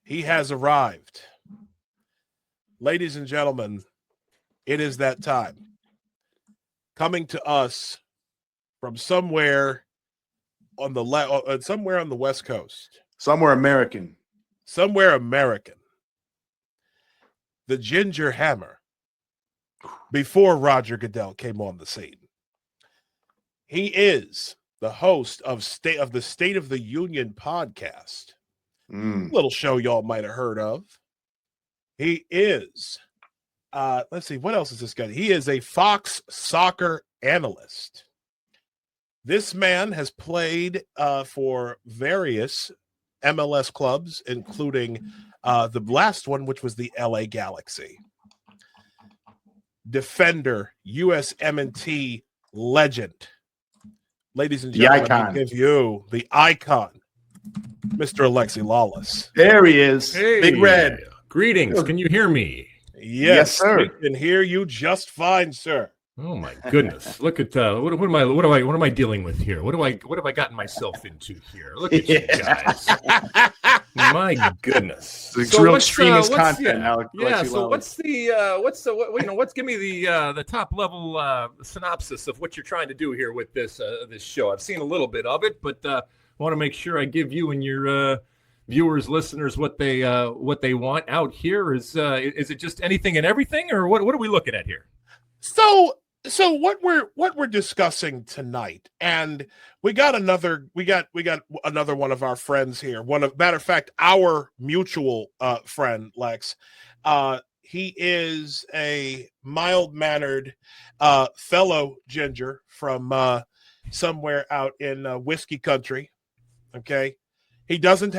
He has arrived. Ladies and gentlemen, it is that time. Coming to us from somewhere on the somewhere on the West Coast. Somewhere American. Somewhere American. The Ginger Hammer. Before Roger Goodell came on the scene. He is the host of the State of the Union podcast. Little show y'all might have heard of. He is, let's see, what else is this guy? He is a Fox soccer analyst. This man has played for various MLS clubs, including the last one, which was the LA Galaxy. Defender, USMNT legend. Ladies and gentlemen, I give you the icon, Mr. Alexi Lalas. There he is. Hey, Big Red. Greetings. Can you hear me? Yes, sir. We can hear you just fine, sir. Oh my goodness! Look at what am I dealing with here? What have I gotten myself into here? Look at you guys! My goodness! It's real extremist content, Alex. Yeah. So give me the top level synopsis of what you're trying to do here with this show. I've seen a little bit of it, but I want to make sure I give you and your viewers, listeners, what they want out here. Is it just anything and everything, or what are we looking at here? So what we're discussing tonight, and we got another one of our friends here. Matter of fact, our mutual friend Lex. He is a mild-mannered fellow ginger from somewhere out in whiskey country. Okay, he doesn't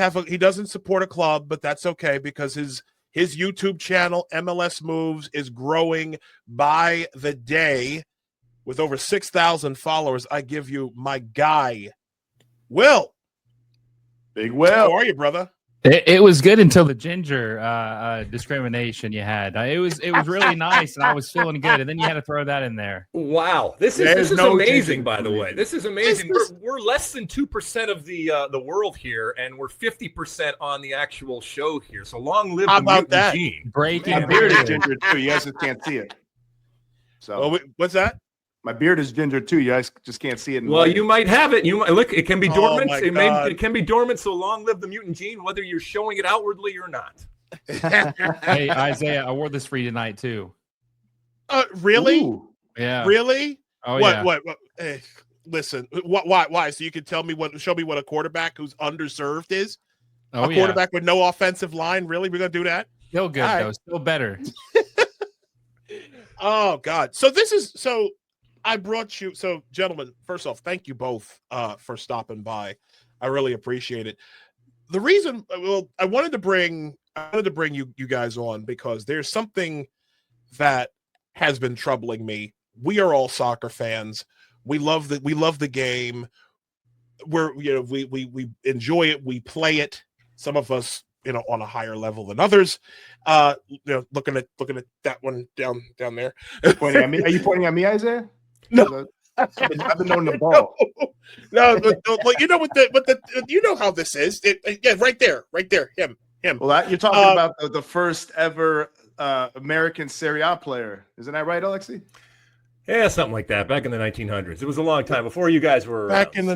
support a club, but that's okay because his YouTube channel, MLS Moves, is growing by the day with over 6,000 followers. I give you my guy, Will. Big Will. How are you, brother? It was good until the ginger discrimination you had. It was really nice, and I was feeling good. And then you had to throw that in there. Wow, this is amazing. By the way, this is amazing. We're less than 2% of the world here, and we're 50% on the actual show here. So long live the mutant gene. Breaking. My beard is ginger too. You guys just can't see it. So what's that? My beard is ginger too. You guys just can't see it. Well, you might have it. You might look. It can be dormant. It can be dormant. So long live the mutant gene, whether you're showing it outwardly or not. Hey, Isaiah, I wore this for you tonight too. Really? Ooh. Yeah. Really? Oh what? yeah. What? Listen. Why? So you can show me what a quarterback who's underserved is. Oh, a quarterback with no offensive line. Really? We're gonna do that? Still good though. Still better. Oh God. So I brought you. So, gentlemen, first off, thank you both for stopping by. I really appreciate it. The reason, I wanted to bring you guys on because there's something that has been troubling me. We are all soccer fans. We love the game. We enjoy it. We play it. Some of us, on a higher level than others. Looking at that one down there. Pointing at me? Are you pointing at me, Isaiah? No, I've been known the ball. No, but you know how this is. Right there, him. Well, you're talking about the first ever American Serie A player, isn't that right, Alexi? Yeah, something like that. Back in the 1900s, it was a long time before you guys were back around, in the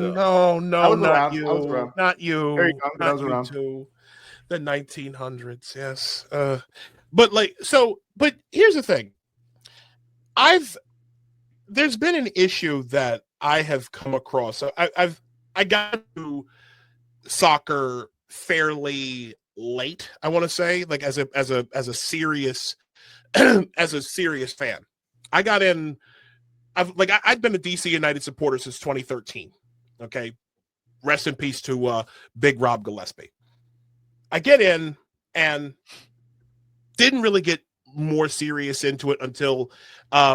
not you, not you. There you go. I was around too. The 1900s, yes. But here's the thing. There's been an issue that I have come across. I got to soccer fairly late, I want to say, like as a serious as a serious fan. I got in. I'd been a DC United supporter since 2013. Okay, rest in peace to Big Rob Gillespie. I get in and didn't really get more serious into it until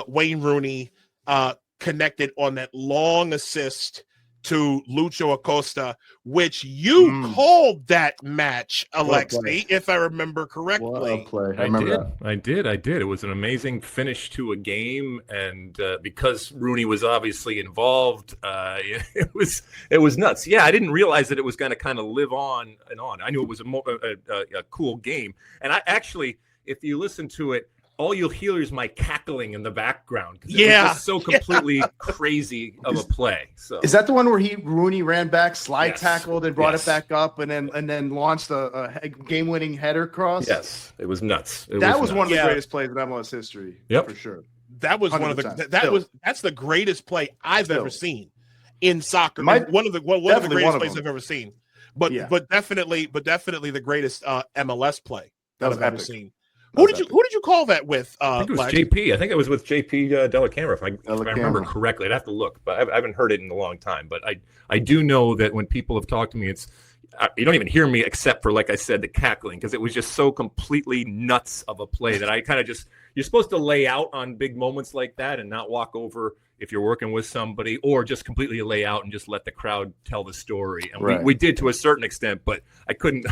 Wayne Rooney connected on that long assist to Lucho Acosta, which you called that match, Alexi, if I remember correctly. What a play. I remember that. I did. It was an amazing finish to a game, and because Rooney was obviously involved, it was nuts. Yeah, I didn't realize that it was going to kind of live on and on. I knew it was a cool game, and I actually, if you listen to it, all you'll hear is my cackling in the background. It was just so completely crazy of a play. So is that the one where Rooney ran back, tackled, and brought it back up, and then launched a game-winning header cross? Yes, it was nuts. That was one of the greatest plays in MLS history. Yep, for sure. That was 100%. One of the that's the greatest play I've ever seen in soccer. One of the greatest plays I've ever seen. But definitely the greatest MLS play that I've ever seen. Who did you call that with? I think it was JP. I think it was with JP Delacamera, if I remember correctly. I'd have to look, but I haven't heard it in a long time. But I do know that when people have talked to me, you don't even hear me except for, like I said, the cackling, because it was just so completely nuts of a play that I kind of just, you're supposed to lay out on big moments like that and not walk over if you're working with somebody, or just completely lay out and just let the crowd tell the story. And we did to a certain extent, but I couldn't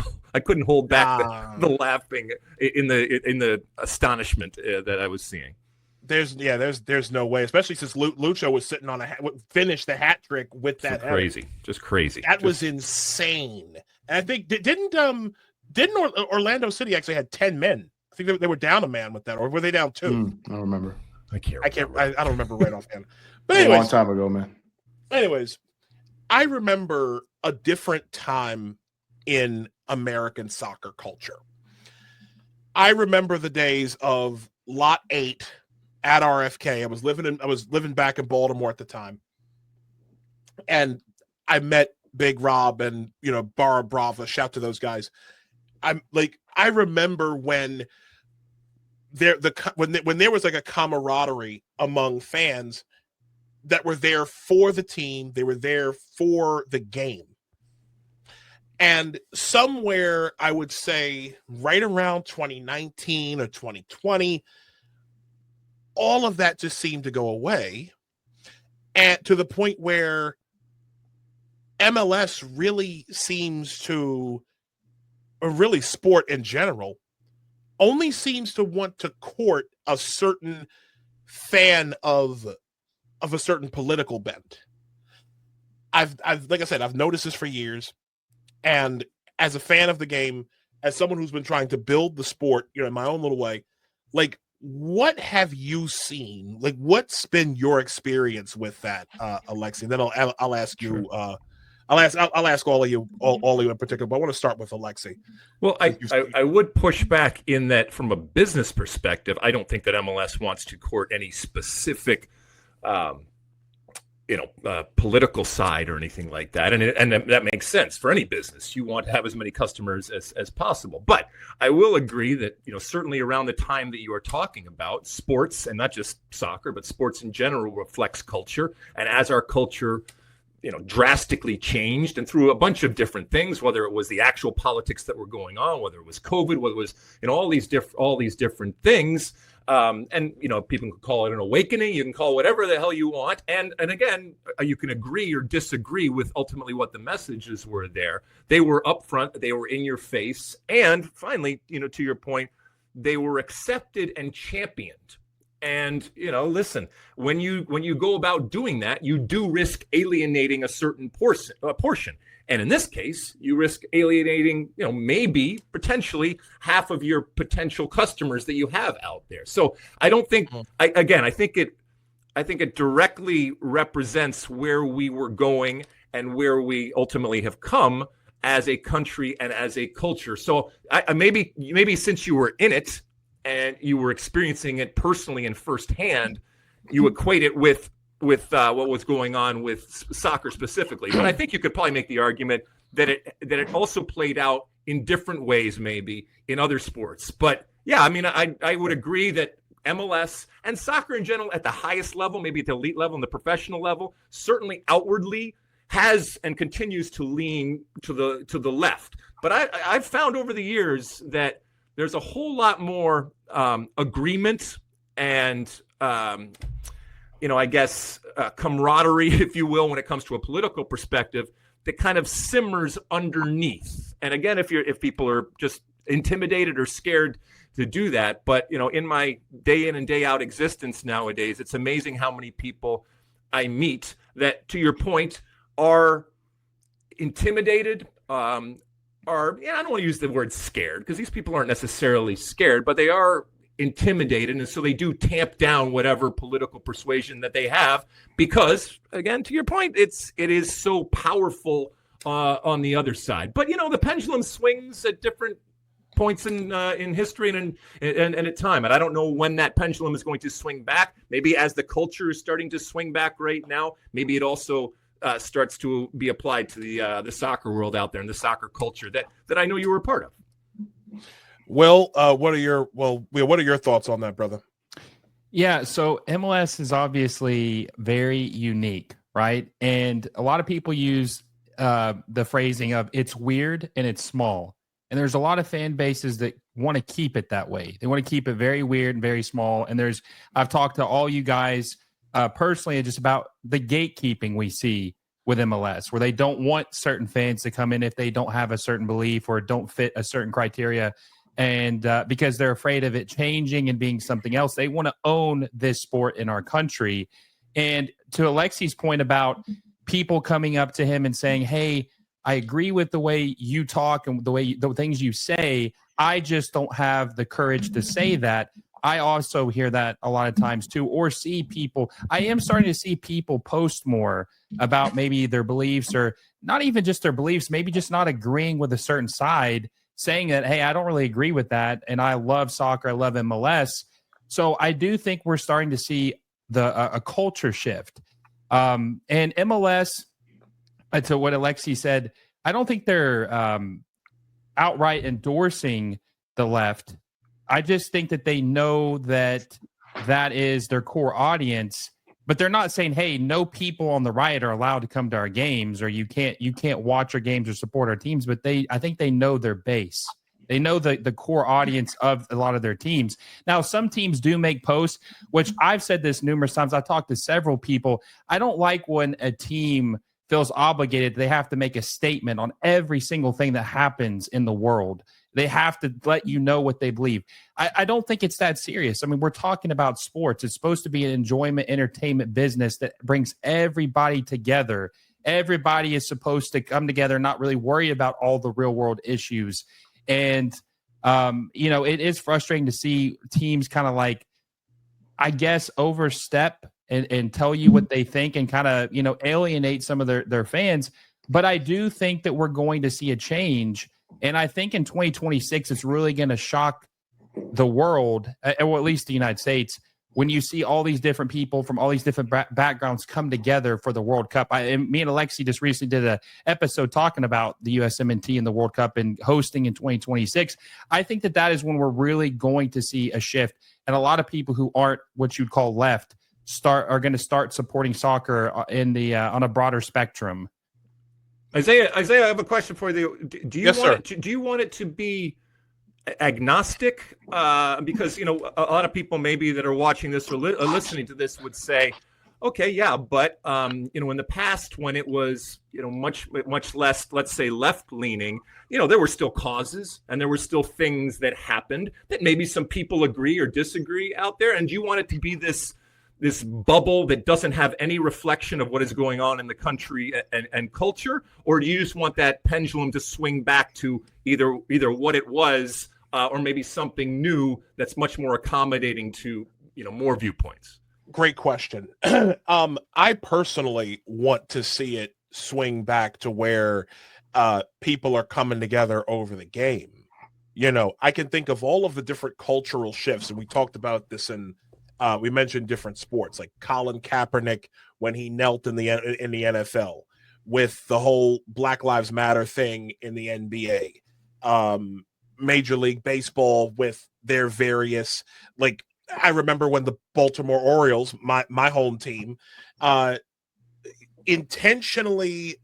hold back the laughing in the astonishment that I was seeing. There's no way, especially since Lucho was sitting on finished the hat trick with that. Just crazy. That was insane. And I think didn't Orlando City actually had 10 men? I think they were down a man with that, or were they down 2? I don't remember. I don't remember right offhand. But anyways, a long time ago, man. Anyways, I remember a different time in American soccer culture. I remember the days of Lot 8 at RFK. I was living back in Baltimore at the time, and I met Big Rob and Barra Brava. Shout to those guys. I remember when there was like a camaraderie among fans that were there for the team. They were there for the game. And somewhere, I would say right around 2019 or 2020, all of that just seemed to go away. And to the point where MLS really seems to, or really sport in general, only seems to want to court a certain fan of a certain political bent. I've like I said, I've noticed this for years. And as a fan of the game, as someone who's been trying to build the sport, in my own little way, like, what have you seen? Like, what's been your experience with that, Alexi? And then I'll ask you. I'll ask all of you in particular, but I want to start with Alexi. Well, I would push back in that from a business perspective, I don't think that MLS wants to court any specific, political side or anything like that. And that makes sense for any business. You want to have as many customers as possible. But I will agree that, certainly around the time that you are talking about, sports, and not just soccer, but sports in general, reflects culture. And as our culture drastically changed, and through a bunch of different things, whether it was the actual politics that were going on, whether it was COVID, whether it was all these different things, and people can call it an awakening, you can call it whatever the hell you want, and again, you can agree or disagree with ultimately what the messages were there. They were upfront, they were in your face, and finally, to your point, they were accepted and championed. And, listen, when you go about doing that, you do risk alienating a certain portion. And in this case, you risk alienating, maybe potentially half of your potential customers that you have out there. So I don't think, I think it directly represents where we were going and where we ultimately have come as a country and as a culture. So maybe since you were in it, and you were experiencing it personally and firsthand, you equate it with what was going on with soccer specifically. But I think you could probably make the argument that it also played out in different ways, maybe in other sports. But yeah, I would agree that MLS and soccer in general, at the highest level, maybe at the elite level and the professional level, certainly outwardly has and continues to lean to the left. But I've found over the years that there's a whole lot more agreement and I guess, camaraderie, if you will, when it comes to a political perspective that kind of simmers underneath. And again, if people are just intimidated or scared to do that, but in my day in and day out existence nowadays, it's amazing how many people I meet that, to your point, are intimidated, I don't want to use the word scared, because these people aren't necessarily scared, but they are intimidated, and so they do tamp down whatever political persuasion that they have, because, again, to your point, it is so powerful on the other side. But the pendulum swings at different points in history and at time, and I don't know when that pendulum is going to swing back. Maybe as the culture is starting to swing back right now, maybe it also starts to be applied to the soccer world out there and the soccer culture that I know you were a part of. Will, what are your thoughts on that, brother? Yeah, so MLS is obviously very unique, right? And a lot of people use the phrasing of it's weird and it's small. And there's a lot of fan bases that want to keep it that way. They want to keep it very weird and very small. And I've talked to all you guys personally just about the gatekeeping we see with MLS, where they don't want certain fans to come in if they don't have a certain belief or don't fit a certain criteria. And because they're afraid of it changing and being something else, they want to own this sport in our country. And to Alexi's point about people coming up to him and saying, hey, I agree with the way you talk and the things you say. I just don't have the courage to say that. I also hear that a lot of times too, or see people. I am starting to see people post more about maybe their beliefs, or not even just their beliefs, maybe just not agreeing with a certain side, saying that, hey, I don't really agree with that, and I love soccer, I love MLS. So I do think we're starting to see a culture shift. And MLS, to what Alexi said, I don't think they're outright endorsing the left. I just think that they know that is their core audience, but they're not saying, hey, no people on the right are allowed to come to our games, or you can't watch our games or support our teams. But I think they know their base. They know the core audience of a lot of their teams. Now, some teams do make posts, which I've said this numerous times. I've talked to several people. I don't like when a team feels obligated. They have to make a statement on every single thing that happens in the world. They have to let you know what they believe. I don't think it's that serious. I mean, we're talking about sports. It's supposed to be an enjoyment, entertainment business that brings everybody together. Everybody is supposed to come together, not really worry about all the real world issues. And, it is frustrating to see teams kind of like, I guess, overstep and tell you what they think and kind of, alienate some of their fans. But I do think that we're going to see a change. And I think in 2026, it's really going to shock the world, or at least the United States, when you see all these different people from all these different backgrounds come together for the World Cup. Me and Alexi just recently did an episode talking about the USMNT and the World Cup and hosting in 2026. I think that is when we're really going to see a shift. And a lot of people who aren't what you'd call left are going to start supporting soccer on a broader spectrum. Isaiah, I have a question for you. Do you want it to be agnostic? Because a lot of people maybe that are watching this or listening to this would say, okay, yeah, but in the past when it was much less, let's say, left leaning, there were still causes and there were still things that happened that maybe some people agree or disagree out there. And do you want it to be this bubble that doesn't have any reflection of what is going on in the country and culture? Or do you just want that pendulum to swing back to either what it was or maybe something new that's much more accommodating to, more viewpoints? Great question. I personally want to see it swing back to where people are coming together over the game. I can think of all of the different cultural shifts, and we talked about this we mentioned different sports, like Colin Kaepernick when he knelt in the NFL, with the whole Black Lives Matter thing in the NBA, Major League Baseball with their various, like, I remember when the Baltimore Orioles, my home team, intentionally,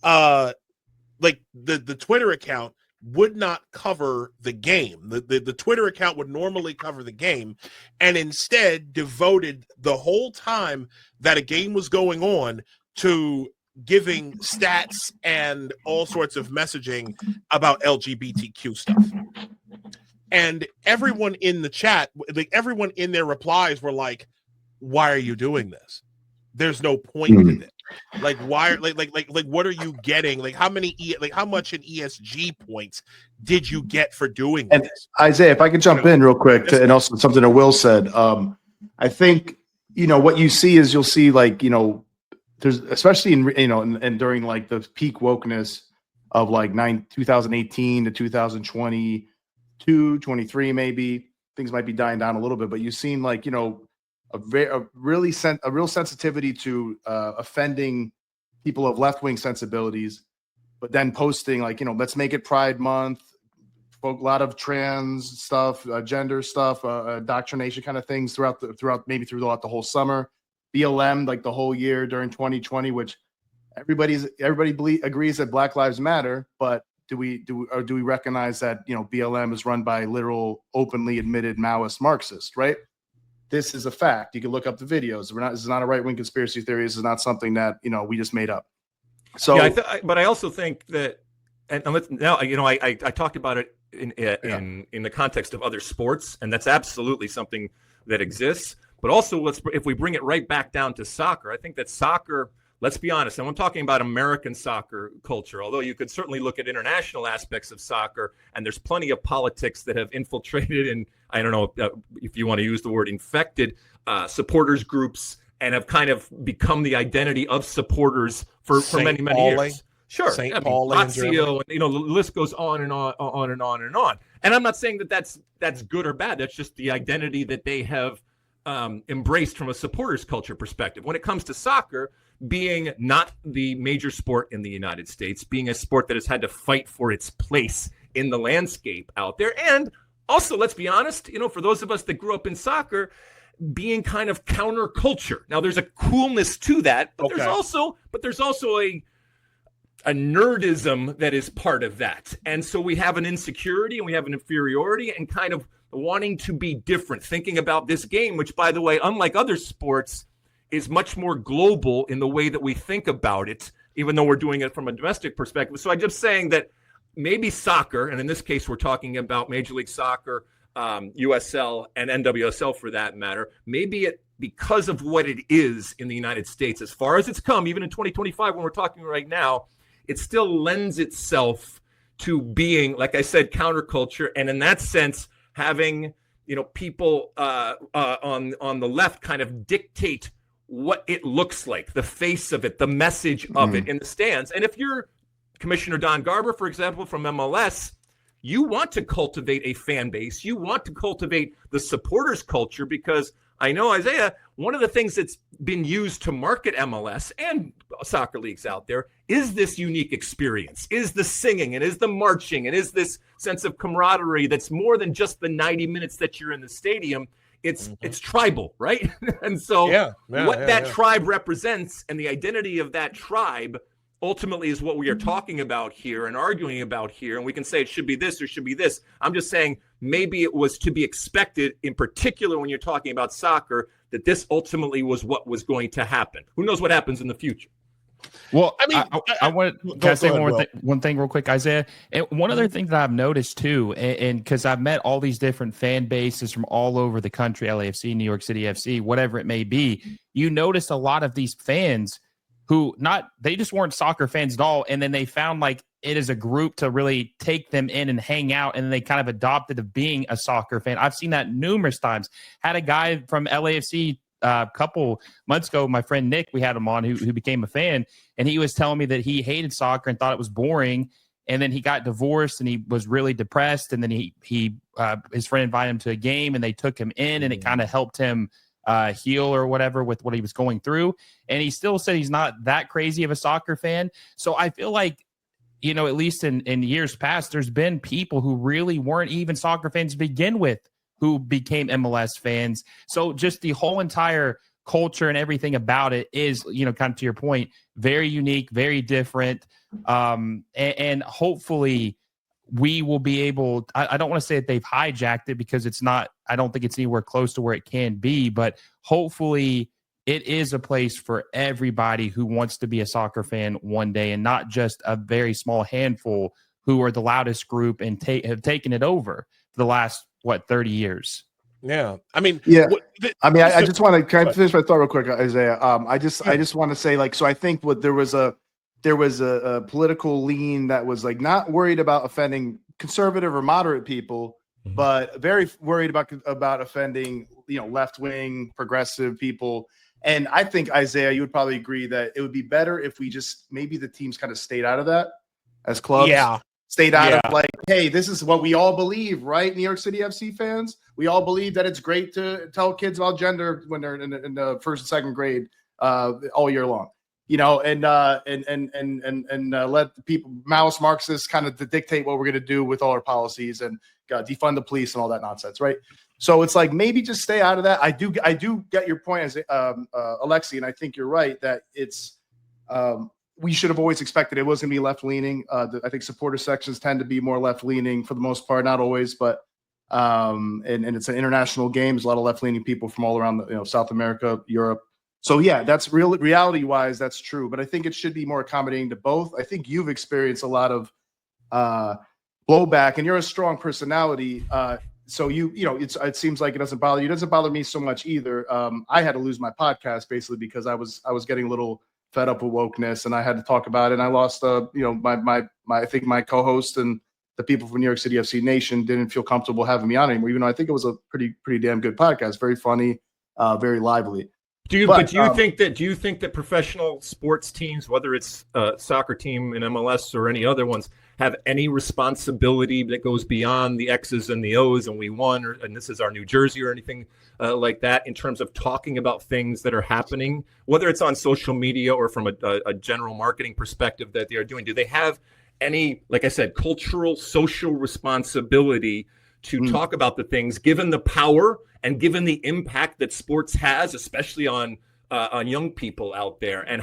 like the Twitter account would not cover the game. The Twitter account would normally cover the game, and instead devoted the whole time that a game was going on to giving stats and all sorts of messaging about LGBTQ stuff. And everyone in the chat, like everyone in their replies were like, why are you doing this? There's no point to this. Like, why? Like, what are you getting? Like, how much in ESG points did you get for doing and this? Isaiah, if I could jump in real quick, and also something that Will said. I think what you see is you'll see there's especially in and during like the peak wokeness of like 2018 to 2022, 23 maybe, things might be dying down a little bit, but you've seen a real sensitivity to offending people of left-wing sensibilities, but then posting let's make it Pride Month, a lot of trans stuff, gender stuff, indoctrination kind of things throughout the whole summer, BLM like the whole year during 2020, which everybody agrees that Black Lives Matter, but do we recognize that BLM is run by literal openly admitted Maoist Marxists, right? This is a fact. You can look up the videos. This is not a right-wing conspiracy theory. This is not something that we just made up. So, yeah, but I also think that, and now I talked about it in the context of other sports, and that's absolutely something that exists. But also, if we bring it right back down to soccer, I think that soccer. Let's be honest, and I'm talking about American soccer culture, although you could certainly look at international aspects of soccer, and there's plenty of politics that have infiltrated, and I don't know if you want to use the word infected, supporters groups, and have kind of become the identity of supporters for many years. Sure. St. Pauli in Germany. And the list goes on and on and on and on. And I'm not saying that that's good or bad. That's just the identity that they have embraced from a supporters culture perspective. When it comes to soccer, being not the major sport in the United States, being a sport that has had to fight for its place in the landscape out there. And also, let's be honest, for those of us that grew up in soccer, being kind of counterculture. Now, there's a coolness to that, but there's also a nerdism that is part of that. And so we have an insecurity and we have an inferiority and kind of wanting to be different, thinking about this game, which, by the way, unlike other sports, is much more global in the way that we think about it, even though we're doing it from a domestic perspective. So I'm just saying that maybe soccer, and in this case, we're talking about Major League Soccer, USL, and NWSL for that matter, maybe because of what it is in the United States, as far as it's come, even in 2025, when we're talking right now, it still lends itself to being, like I said, counterculture. And in that sense, having, people on the left kind of dictate what it looks like, the face of it, the message of it in the stands. And if you're Commissioner Don Garber, for example, from MLS, you want to cultivate a fan base. You want to cultivate the supporters culture, because I know, Isaiah, one of the things that's been used to market MLS and soccer leagues out there is this unique experience, is the singing, and is the marching, and is this sense of camaraderie that's more than just the 90 minutes that you're in the stadium. It's tribal, right? And so that tribe represents and the identity of that tribe ultimately is what we are talking about here and arguing about here. And we can say it should be this or should be this. I'm just saying maybe it was to be expected, in particular when you're talking about soccer, that this ultimately was what was going to happen. Who knows what happens in the future? Well, I mean, I want to say one thing real quick, Isaiah. And one other thing that I've noticed too, and because I've met all these different fan bases from all over the country, LAFC, New York City FC, whatever it may be, you notice a lot of these fans who they just weren't soccer fans at all. And then they found like it is a group to really take them in and hang out. And they kind of adopted of being a soccer fan. I've seen that numerous times. Had a guy from LAFC a couple months ago, my friend Nick, we had him on who became a fan, and he was telling me that he hated soccer and thought it was boring. And then he got divorced and he was really depressed. And then his friend invited him to a game and they took him in, and it kind of helped him heal or whatever with what he was going through. And he still said he's not that crazy of a soccer fan. So I feel like, at least in years past, there's been people who really weren't even soccer fans to begin with who became MLS fans. So just the whole entire culture and everything about it is, kind of to your point, very unique, very different. And hopefully we will be able, I don't want to say that they've hijacked it because it's not, I don't think it's anywhere close to where it can be, but hopefully it is a place for everybody who wants to be a soccer fan one day, and not just a very small handful who are the loudest group and have taken it over for the last, 30 years. Yeah. I mean, yeah. I just want to kind of finish my thought real quick, Isaiah. I just want to say, like, so I think there was a political lean that was like not worried about offending conservative or moderate people, but very worried about offending, left wing progressive people. And I think, Isaiah, you would probably agree that it would be better if we just, maybe the teams kind of stayed out of that as clubs. Yeah. Stayed out of, like, hey, this is what we all believe, right? New York City FC fans, we all believe that it's great to tell kids about gender when they're in the first and second grade all year long, and let the people, Maoist Marxists, kind of dictate what we're going to do with all our policies and defund the police and all that nonsense, right? So it's like, maybe just stay out of that. I do get your point, as Alexi, and I think you're right that it's we should have always expected it was going to be left leaning. I think supporter sections tend to be more left leaning for the most part, not always, but and it's an international game. There's a lot of left leaning people from all around South America, Europe. So yeah, that's reality wise, that's true. But I think it should be more accommodating to both. I think you've experienced a lot of blowback, and you're a strong personality. So it seems like it doesn't bother you. It doesn't bother me so much either. I had to lose my podcast basically because I was getting a little fed up with wokeness, and I had to talk about it. And I lost, my I think my co-host and the people from New York City FC Nation didn't feel comfortable having me on anymore, even though I think it was a pretty damn good podcast, very funny, very lively. Do you think that professional sports teams, whether it's a soccer team in MLS or any other ones, have any responsibility that goes beyond the X's and the O's and we won, and this is our New Jersey or anything like that, in terms of talking about things that are happening, whether it's on social media or from a general marketing perspective that they are doing? Do they have any, like I said, cultural, social responsibility to talk about the things, given the power and given the impact that sports has, especially on young people out there? And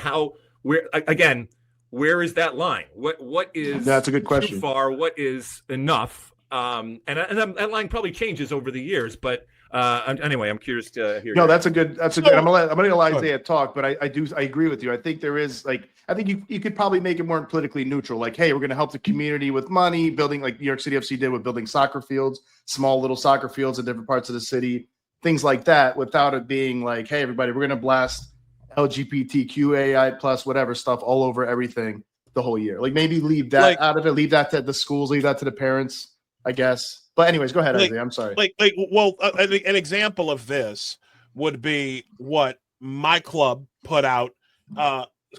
where is that line? What is, that's a good question, too far? What is enough? And that line probably changes over the years, but anyway, I'm curious to hear. No, that's a good. I'm gonna let Isaiah talk, but I agree with you. I think there is, like, I think you could probably make it more politically neutral. Like, hey, we're going to help the community with money, building, like New York City FC did with building soccer fields, small little soccer fields in different parts of the city, things like that, without it being like, hey, everybody, we're going to blast LGBTQAI plus whatever stuff all over everything the whole year. Like, maybe leave that out of it, leave that to the schools, leave that to the parents, I guess. But anyways, go ahead, Isaiah. I'm sorry. An example of this would be what my club put out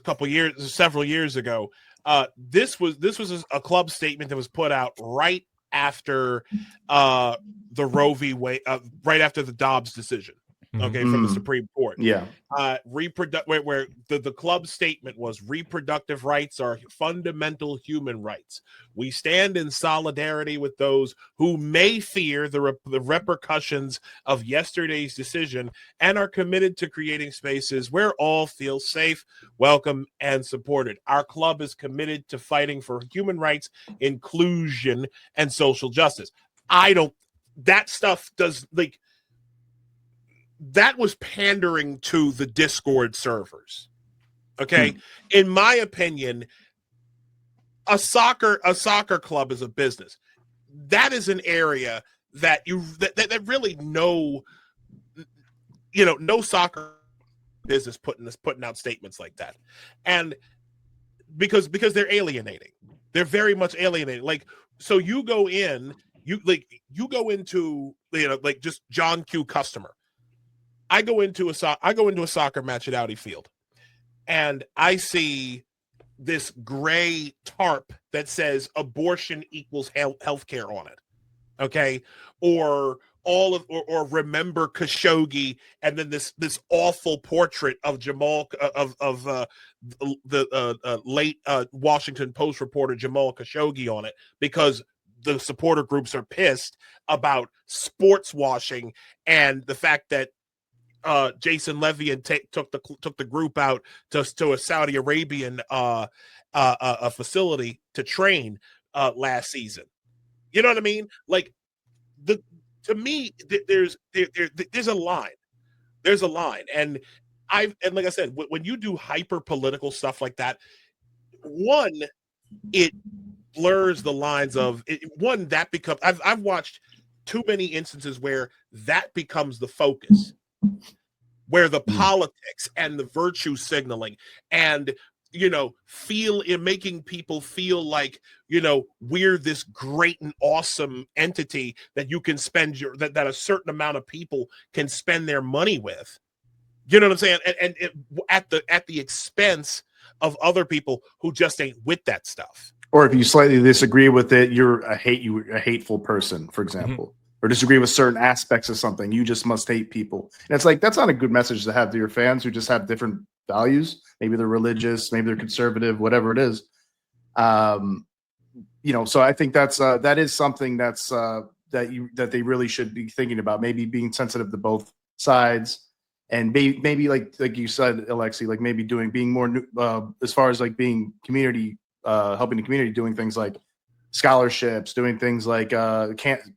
several years ago. This was a club statement that was put out right after the Roe v. Wade, right after the Dobbs decision. Okay, from the Supreme Court. Yeah. Where the club statement was, reproductive rights are fundamental human rights. We stand in solidarity with those who may fear the repercussions of yesterday's decision and are committed to creating spaces where all feel safe, welcome, and supported. Our club is committed to fighting for human rights, inclusion, and social justice. That stuff does, like, that was pandering to the Discord servers. Okay. In my opinion, a soccer club is a business. That is an area that that really no soccer business putting out statements like that. And because they're alienating. They're very much alienating. Like, so you go into just John Q customer. I go into a soccer match at Audi Field, and I see this gray tarp that says abortion equals healthcare on it. Okay, or remember Khashoggi, and then this awful portrait of Jamal of the late Washington Post reporter Jamal Khashoggi on it, because the supporter groups are pissed about sports washing and the fact that Jason Levy and took the group out to a Saudi Arabian facility to train last season. You know what I mean? Like to me, there's a line. There's a line, and like I said, when you do hyper political stuff like that, one, it blurs the lines of one that becomes. I've watched too many instances where that becomes the focus, where the politics and the virtue signaling and making people feel like, we're this great and awesome entity that you can spend that a certain amount of people can spend their money with. You know what I'm saying? And at the expense of other people who just ain't with that stuff. Or if you slightly disagree with it, you're a hateful person, for example, or disagree with certain aspects of something. You just must hate people. And it's like, that's not a good message to have to your fans who just have different values. Maybe they're religious, maybe they're conservative, whatever it is. So I think that is something that they really should be thinking about. Maybe being sensitive to both sides, and maybe like you said, Alexi, like maybe being more as far as like being community, helping the community, doing things like scholarships, doing things like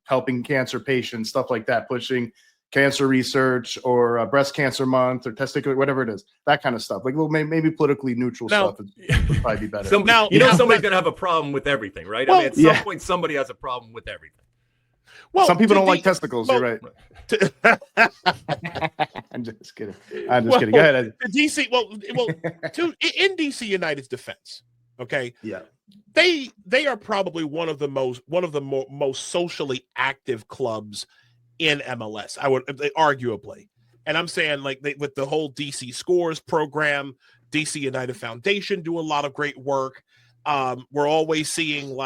helping cancer patients, stuff like that, pushing cancer research or breast cancer month or testicular, whatever it is, that kind of stuff. Like, well, maybe politically neutral stuff would probably be better. Somebody's gonna have a problem with everything, right? Well, I mean, at some point, somebody has a problem with everything. Well, some people don't like testicles. You're right. I'm just kidding. Kidding. Go ahead. DC. In DC United's defense, okay. Yeah. They are probably one of the most socially active clubs in MLS. I would arguably, and I'm saying like with the whole DC Scores program, DC United Foundation do a lot of great work. We're always seeing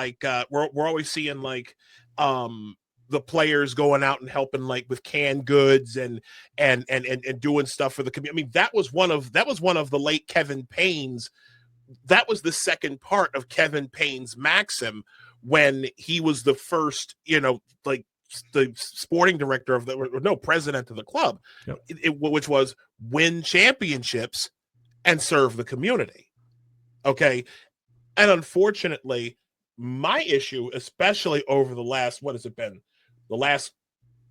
the players going out and helping like with canned goods and doing stuff for the community. I mean, that was one of the late Kevin Payne's. That was the second part of Kevin Payne's maxim when he was the first, the sporting director of president of the club, which was win championships and serve the community. Okay. And unfortunately, my issue, especially over the last, what has it been? The last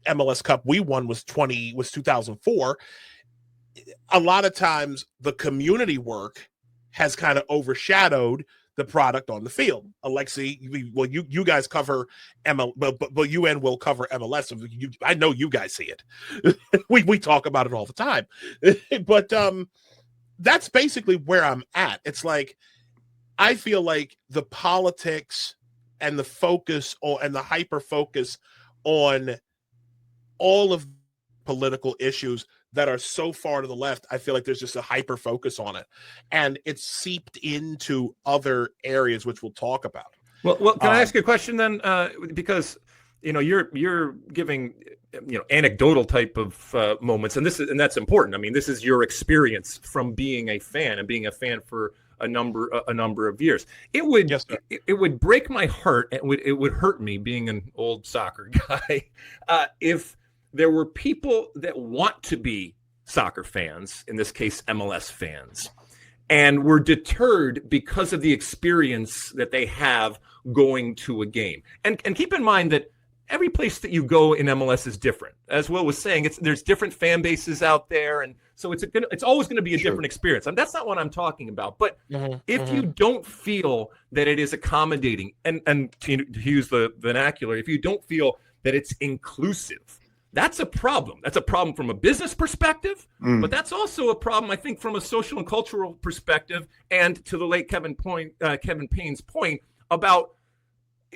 MLS Cup we won was 2004. A lot of times the community work has kind of overshadowed the product on the field. Alexi, you guys cover MLS, but UN will cover MLS. I know you guys see it. we talk about it all the time. But that's basically where I'm at. It's like, I feel like the politics and the focus and the hyper focus on all of political issues that are so far to the left, I feel like there's just a hyper focus on it, and it's seeped into other areas, which we'll talk about. Well, can I ask you a question then? Because you're giving anecdotal type of moments, and that's important. I mean, this is your experience from being a fan and being a fan for a number of years. It would break my heart, and it would hurt me being an old soccer guy if there were people that want to be soccer fans, in this case MLS fans, and were deterred because of the experience that they have going to a game. And keep in mind that every place that you go in MLS is different. As Will was saying, there's different fan bases out there, and so it's always going to be a different experience. And that's not what I'm talking about. But if you don't feel that it is accommodating, and to use the vernacular, if you don't feel that it's inclusive, that's a problem. That's a problem from a business perspective, but that's also a problem, I think, from a social and cultural perspective. And to the late Kevin Payne's point about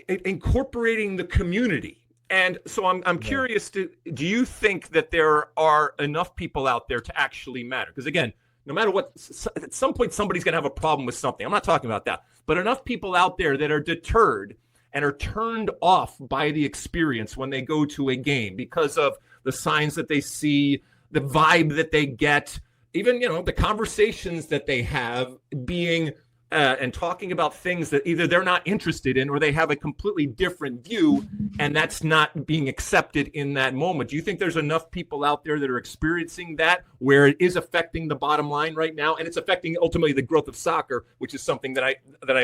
incorporating the community. And so I'm curious, do you think that there are enough people out there to actually matter? Because again, no matter what, at some point somebody's going to have a problem with something. I'm not talking about that, but enough people out there that are deterred and are turned off by the experience when they go to a game because of the signs that they see, the vibe that they get, even, the conversations that they have being and talking about things that either they're not interested in or they have a completely different view, and that's not being accepted in that moment. Do you think there's enough people out there that are experiencing that where it is affecting the bottom line right now, and it's affecting ultimately the growth of soccer, which is something that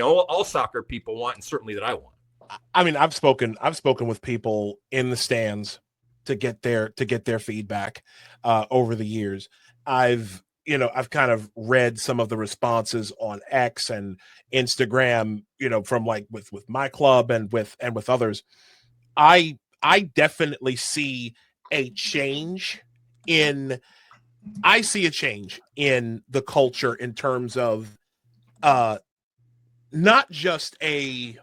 all soccer people want, and certainly that I want? I mean, I've spoken with people in the stands to get their feedback over the years. I've kind of read some of the responses on X and Instagram, from like with my club and with others. I definitely see a change in the culture in terms of not just they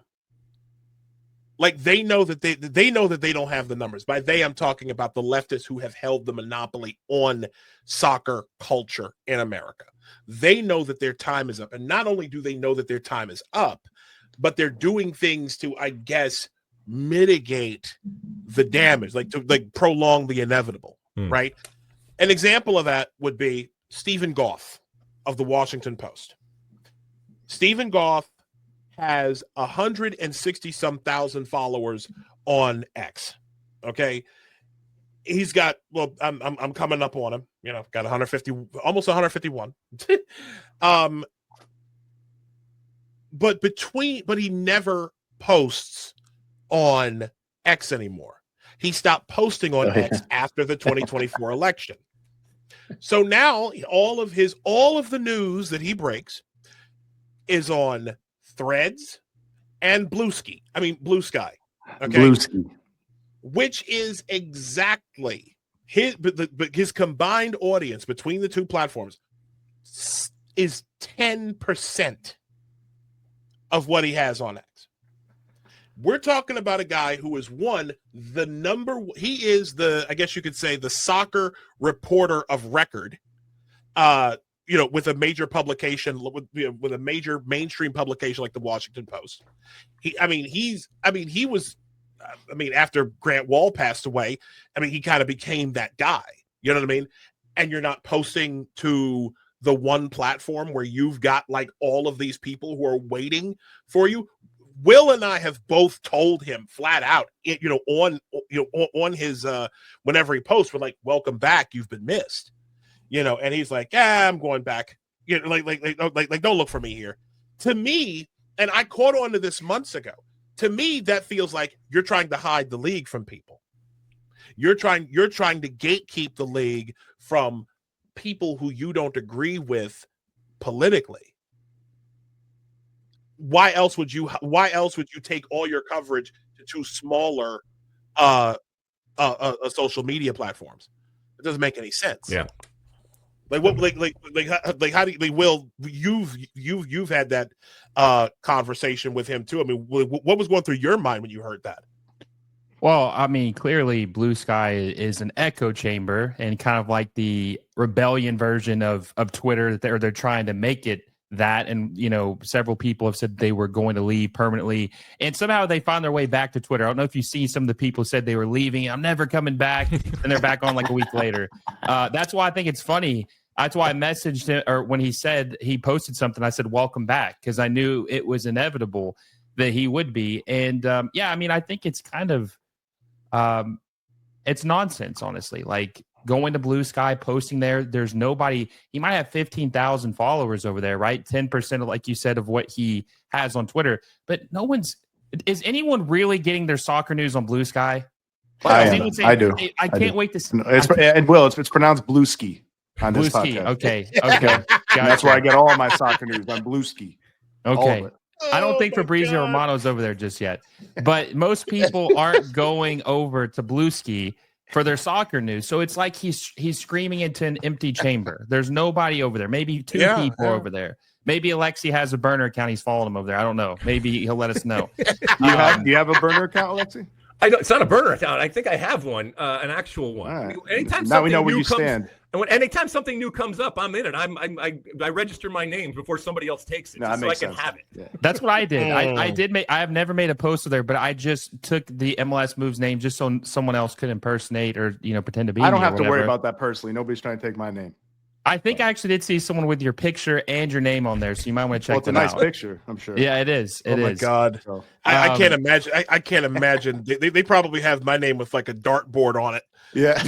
know that they don't have the numbers. By they, I'm talking about the leftists who have held the monopoly on soccer culture in America. They know that their time is up. And not only do they know that their time is up, but they're doing things to, I guess, mitigate the damage, to prolong the inevitable, right? An example of that would be Stephen Goff of the Washington Post. Stephen Goff has 160-some thousand followers on X. Okay, he's got, I'm coming up on him. Got 150, almost 151. But he never posts on X anymore. He stopped posting on X after the 2024 election. So now all of the news that he breaks is on Threads and Blue Sky. Okay. Blue Sky. Which is exactly his combined audience between the two platforms is 10% of what he has on X. We're talking about a guy who is he is I guess you could say, the soccer reporter of record, with a major publication, with a major mainstream publication like the Washington Post. After Grant Wall passed away, he kind of became that guy. You know what I mean? And you're not posting to the one platform where you've got like all of these people who are waiting for you. Will and I have both told him flat out, on his whenever he posts, we're like, "Welcome back, you've been missed," and he's like, "Yeah, I'm going back." Don't look for me here. To me, and I caught on to this months ago. To me, that feels like you're trying to hide the league from people. You're trying to gatekeep the league from people who you don't agree with politically. Why else would you take all your coverage to two smaller social media platforms? It doesn't make any sense. Yeah. How do you, Will, you've had that conversation with him too. What was going through your mind when you heard that? Well, clearly Blue Sky is an echo chamber and kind of like the rebellion version of Twitter. They're trying to make it that, and several people have said they were going to leave permanently, and somehow they found their way back to Twitter. I don't know if you see some of the people said they were leaving, I'm never coming back, and they're back on like a week later. That's why I think it's funny. That's why I messaged him, or when he said he posted something, I said welcome back, because I knew it was inevitable that he would be. And I think it's kind of it's nonsense, honestly. Like, going to Blue Sky, posting there's nobody. He might have 15,000 followers over there, right? 10% of, like you said, of what he has on Twitter. But is anyone really getting their soccer news on Blue Sky? I do. I can't wait to see. It's pronounced Blue Sky on Blue this Sky. podcast. Okay. That's where I get all my soccer news, on Blue Sky. Okay. I don't think Fabrizio Romano's over there just yet. But most people aren't going over to Blue Sky for their soccer news. So it's like he's screaming into an empty chamber. There's nobody over there. Maybe two people over there. Maybe Alexi has a burner account. He's following him over there. I don't know. Maybe he'll let us know. Do you have a burner account, Alexi? I don't. It's not a burner account. I think I have one, an actual one. Right. Anytime now we know where you comes, stand. And anytime something new comes up, I'm in it. I register my name before somebody else takes it, so I can have it. Yeah. That's what I did. I have never made a post there, but I just took the MLS Moves name just so someone else could impersonate or pretend to be. I don't have to worry about that personally. Nobody's trying to take my name. I think I actually did see someone with your picture and your name on there, so you might want to check. Well, it's a nice picture, I'm sure. Yeah, it is. Oh my God, so, I can't imagine. I can't imagine. They probably have my name with like a dartboard on it. Yeah.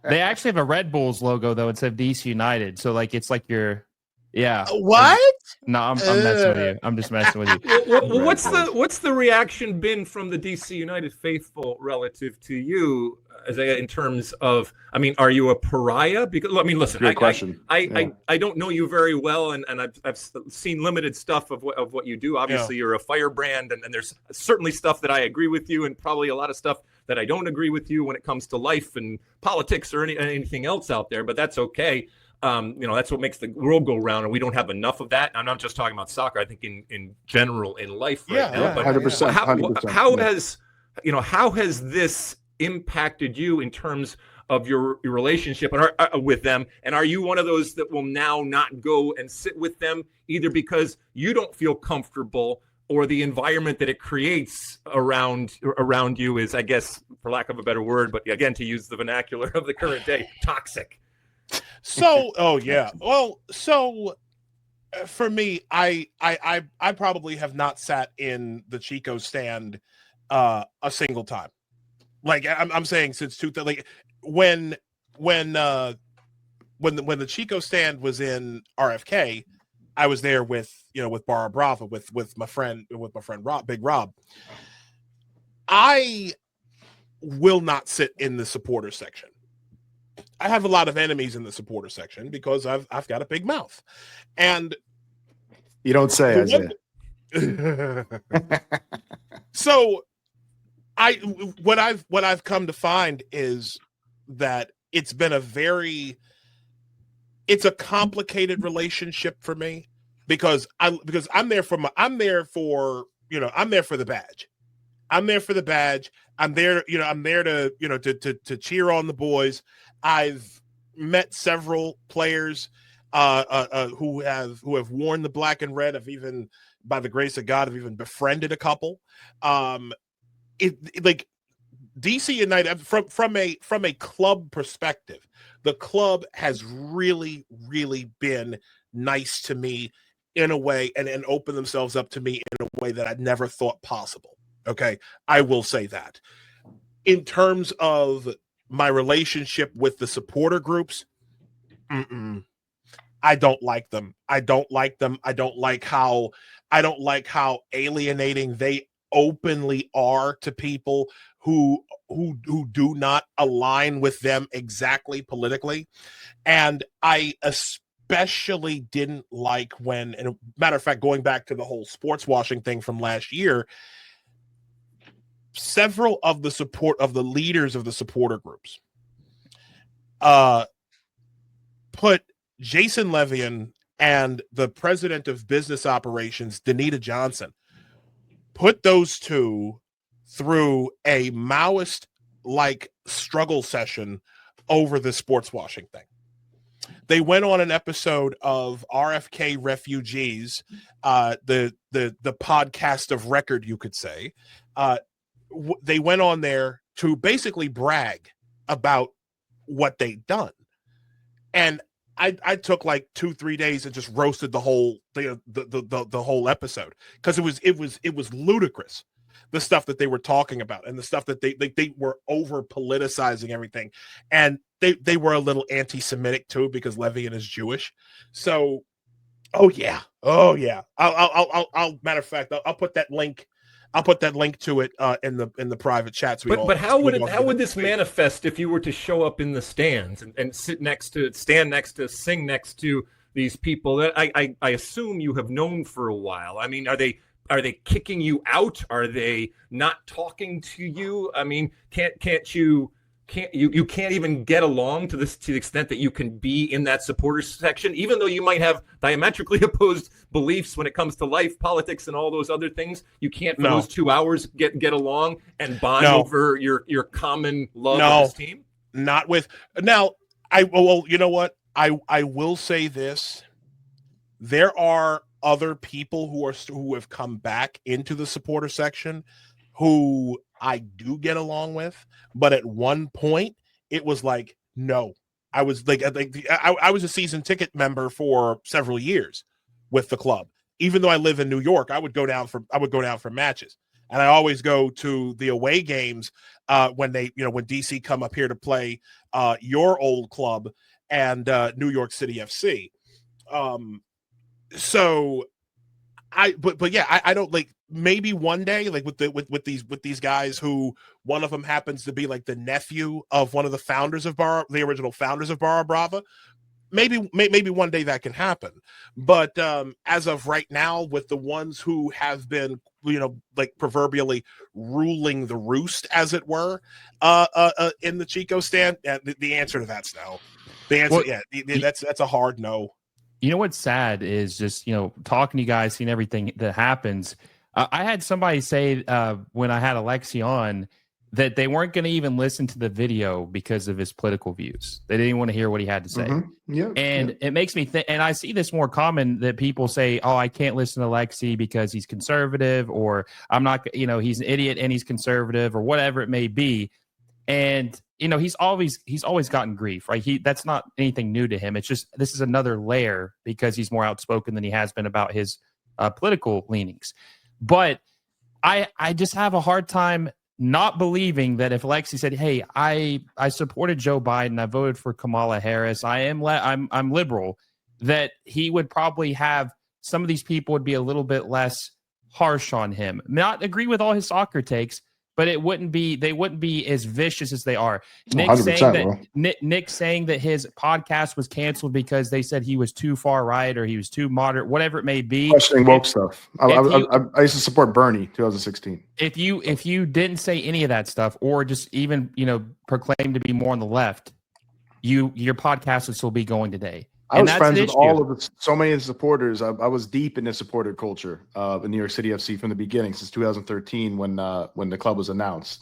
They actually have a Red Bulls logo though instead of DC United, so like it's like your Yeah. What? No, I'm messing with you. I'm just messing with you. Well, what's the reaction been from the DC United faithful relative to you, Isaiah, in terms of, I mean, are you a pariah? Because I mean, listen, Great question. I don't know you very well, and I've seen limited stuff of what you do. Obviously, you're a firebrand, and there's certainly stuff that I agree with you, and probably a lot of stuff that I don't agree with you when it comes to life and politics or anything else out there. But that's okay. That's what makes the world go round, and we don't have enough of that. I'm not just talking about soccer. I think in general in life right now. But 100%. How has this impacted you in terms of your relationship with them? And are you one of those that will now not go and sit with them, either because you don't feel comfortable, or the environment that it creates around you is, I guess, for lack of a better word, but again, to use the vernacular of the current day, toxic? So, for me, I probably have not sat in the Chico stand a single time. Like I'm saying, since when the Chico stand was in RFK, I was there with Barra Brava with my friend Rob, Big Rob. I will not sit in the supporter section. I have a lot of enemies in the supporter section because I've got a big mouth, and you don't say, Isaiah. So what I've come to find is that it's a complicated relationship for me, because I'm there for the badge. I'm there for the badge. I'm there to cheer on the boys. I've met several players who have worn the black and red. I've even, by the grace of God, I've even befriended a couple. Like DC United, from a club perspective, the club has really, really been nice to me in a way, and opened themselves up to me in a way that I'd never thought possible. Okay, I will say that. In terms of my relationship with the supporter groups, I don't like them. I don't like how alienating they openly are to people who do not align with them exactly politically. And I especially didn't like when, and a matter of fact, going back to the whole sports washing thing from last year, several of the leaders of the supporter groups put Jason Levian and the president of business operations, Danita Johnson, put those two through a Maoist-like struggle session over the sports washing thing. They went on an episode of RFK Refugees, the podcast of record, you could say. They went on there to basically brag about what they'd done. And I took like 2-3 days and just roasted the whole episode, because it was ludicrous, the stuff that they were talking about and the stuff that they were over politicizing everything, and they were a little anti-Semitic too, because Levian is Jewish. So, oh yeah. I'll matter of fact, I'll put that link. I'll put that link to it in the private chats. But how would this manifest if you were to show up in the stands and stand next to, sing next to these people that I assume you have known for a while? I mean, are they kicking you out? Are they not talking to you? I mean, you can't even get along to the extent that you can be in that supporters section, even though you might have diametrically opposed beliefs when it comes to life, politics, and all those other things. You can't, for those 2 hours, get along and bond over your common love of this team. Not with now. You know what? I will say this: there are other people who have come back into the supporter section who I do get along with, but at one point it was like, no. I was I was a season ticket member for several years with the club. Even though I live in New York, I would go down for matches, and I always go to the away games when DC come up here to play your old club and New York City FC. So but yeah, I don't like, maybe one day, like with these guys who one of them happens to be like the nephew of one of the founders of the original founders of Barra Brava. Maybe one day that can happen. But as of right now, with the ones who have been, like proverbially ruling the roost, as it were, in the Chico stand, the answer to that's no. The answer, that's a hard no. You know what's sad is just, talking to you guys, seeing everything that happens. I had somebody say when I had Alexi on that they weren't going to even listen to the video because of his political views. They didn't want to hear what he had to say. Mm-hmm. Yeah, and it makes me think, and I see this more common, that people say, oh, I can't listen to Alexi because he's conservative, or I'm not, he's an idiot and he's conservative, or whatever it may be. And, he's always gotten grief, right? That's not anything new to him. It's just, this is another layer because he's more outspoken than he has been about his political leanings. But I just have a hard time not believing that if Alexi said, hey, I supported Joe Biden, I voted for Kamala Harris, I'm liberal, that he would probably have, some of these people would be a little bit less harsh on him. Not agree with all his soccer takes, but they wouldn't be as vicious as they are. Nick saying that his podcast was canceled because they said he was too far right or he was too moderate, whatever it may be. Questioning woke stuff. I used to support Bernie 2016. If you didn't say any of that stuff, or just even proclaim to be more on the left, your podcast would still be going today. I was friends with so many of the supporters. I was deep in the supporter culture in New York City FC from the beginning, since 2013 when the club was announced.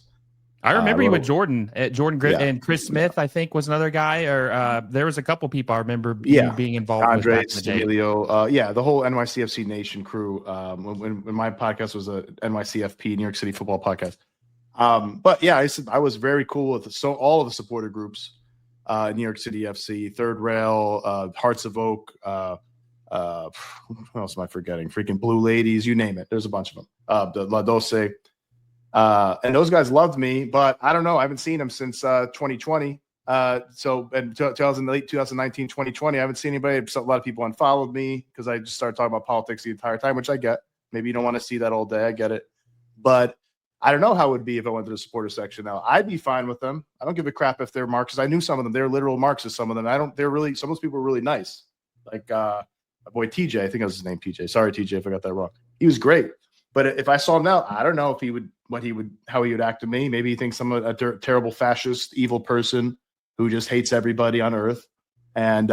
I remember you with Jordan and Chris Smith, I think, was another guy, or there was a couple people I remember you being involved Andre, with. Emilio, the whole NYCFC Nation crew. When my podcast was a NYCFP, New York City Football Podcast. But yeah, I was very cool with all of the supporter groups. New York City FC, Third Rail, Hearts of Oak, what else am I forgetting? Freaking Blue Ladies, you name it. There's a bunch of them. The La Doce. And those guys loved me, but I don't know. I haven't seen them since 2020. So in 2019, 2020, I haven't seen anybody. A lot of people unfollowed me because I just started talking about politics the entire time, which I get. Maybe you don't want to see that all day. I get it. But I don't know how it would be if I went to the supporter section now. I'd be fine with them. I don't give a crap if they're Marxists. I knew some of them. They're literal Marxists, some of them. Some of those people are really nice. Like my boy TJ, I think that was his name, TJ. Sorry, TJ, if I got that wrong. He was great. But if I saw him now, I don't know if how he would act to me. Maybe he thinks I'm a terrible fascist, evil person who just hates everybody on earth. And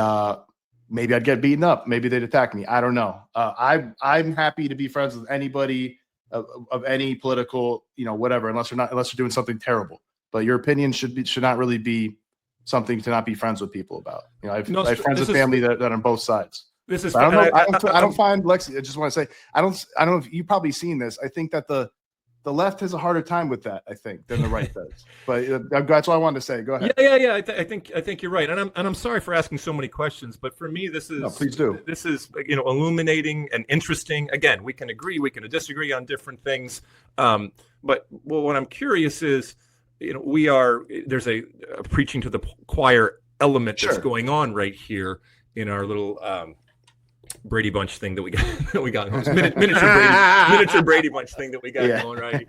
maybe I'd get beaten up. Maybe they'd attack me. I don't know. I'm happy to be friends with anybody of any political, whatever, unless you're doing something terrible. But your opinion should not really be something to not be friends with people about. I have friends and family that are on both sides. This is. I don't find Lexi. I just want to say I don't know if you've probably seen this. I think that the left has a harder time with that, I think, than the right does. But that's all I wanted to say. Go ahead. Yeah. I think you're right, and I'm sorry for asking so many questions, but for me, this is. No, please do. This is illuminating and interesting. Again, we can agree, we can disagree on different things, but what I'm curious is, there's a preaching to the choir element that's going on right here in our little. Brady Bunch thing that we got going. Miniature Brady Bunch thing that we got going right.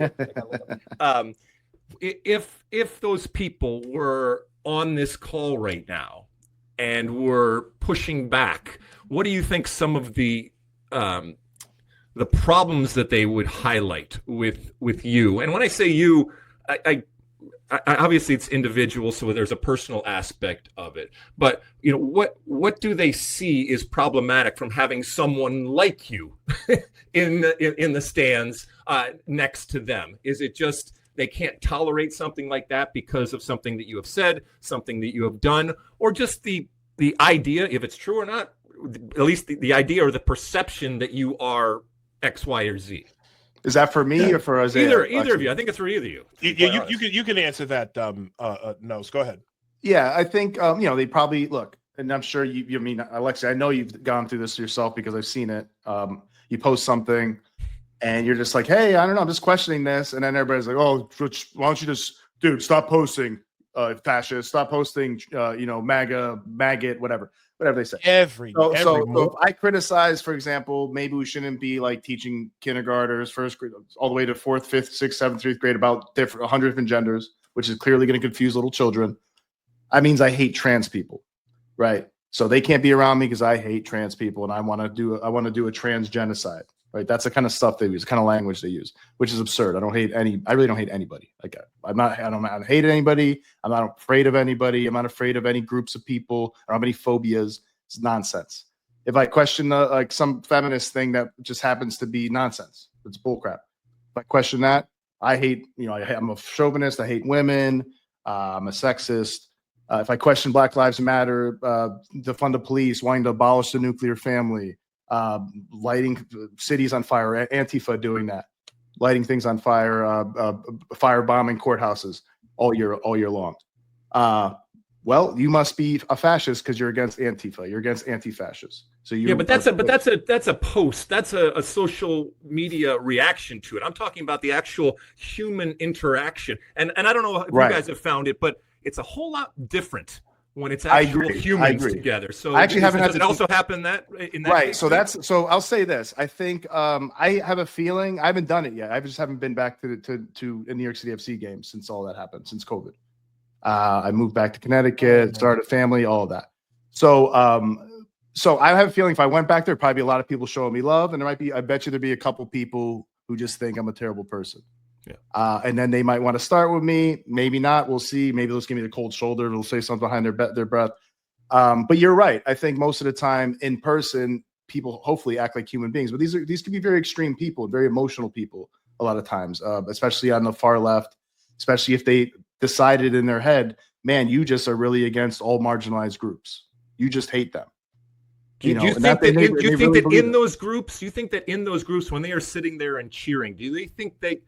If those people were on this call right now and were pushing back, what do you think some of the problems that they would highlight with you? And when I say you, I obviously it's individual, so there's a personal aspect of it. But what do they see is problematic from having someone like you in the stands next to them? Is it just they can't tolerate something like that because of something that you have said, something that you have done, or just the idea, if it's true or not, at least the idea or the perception that you are X, Y, or Z? Is that for me or for Isaiah? Either of you. I think it's for either of you. You can answer that. Nose. Go ahead. Yeah, I think they probably look, and I'm sure you mean Alexi. I know you've gone through this yourself because I've seen it. You post something, and you're just like, "Hey, I don't know, I'm just questioning this," and then everybody's like, "Oh, why don't you just, dude, stop posting, fascist, stop posting, MAGA, maggot, whatever." whatever they say. Every So move. if I criticize, for example, maybe we shouldn't be like teaching kindergartners, first grade, all the way to fourth, fifth, sixth, seventh, eighth grade about 100 different genders, which is clearly going to confuse little children. That means I hate trans people, right? So they can't be around me because I hate trans people, and I want to do a trans genocide, right? That's the kind of stuff they use, the kind of language they use, which is absurd. I really don't hate anybody. Like I don't hate anybody. I'm not afraid of anybody. I'm not afraid of any groups of people. I don't have any phobias. It's nonsense. If I question like some feminist thing that just happens to be nonsense, it's bullcrap. If I question that, I hate. I'm a chauvinist. I hate women. I'm a sexist. If I question Black Lives Matter, defund the police, wanting to abolish the nuclear family, lighting cities on fire, Antifa doing that, lighting things on fire, firebombing courthouses all year long. Well, you must be a fascist because you're against Antifa. You're against anti-fascists. So but that's a post. That's a social media reaction to it. I'm talking about the actual human interaction. And I don't know if you guys have found it, but it's a whole lot different when it's actual humans together. So I actually haven't had it also happen in that right. case So I'll say this. I think I have a feeling I haven't done it yet. I just haven't been back to a New York City FC game since all that happened, since COVID. I moved back to Connecticut, started a family, all of that. So I have a feeling if I went back there, probably be a lot of people showing me love, and I bet you there'd be a couple people who just think I'm a terrible person. Yeah. And then they might want to start with me, maybe not. We'll see. Maybe they'll just give me the cold shoulder. They'll say something behind their breath. But you're right. I think most of the time in person, people hopefully act like human beings. But these can be very extreme people, very emotional people a lot of times, especially on the far left, especially if they decided in their head, man, you just are really against all marginalized groups. You just hate them. Do you think that in those groups, when they are sitting there and cheering, do they think that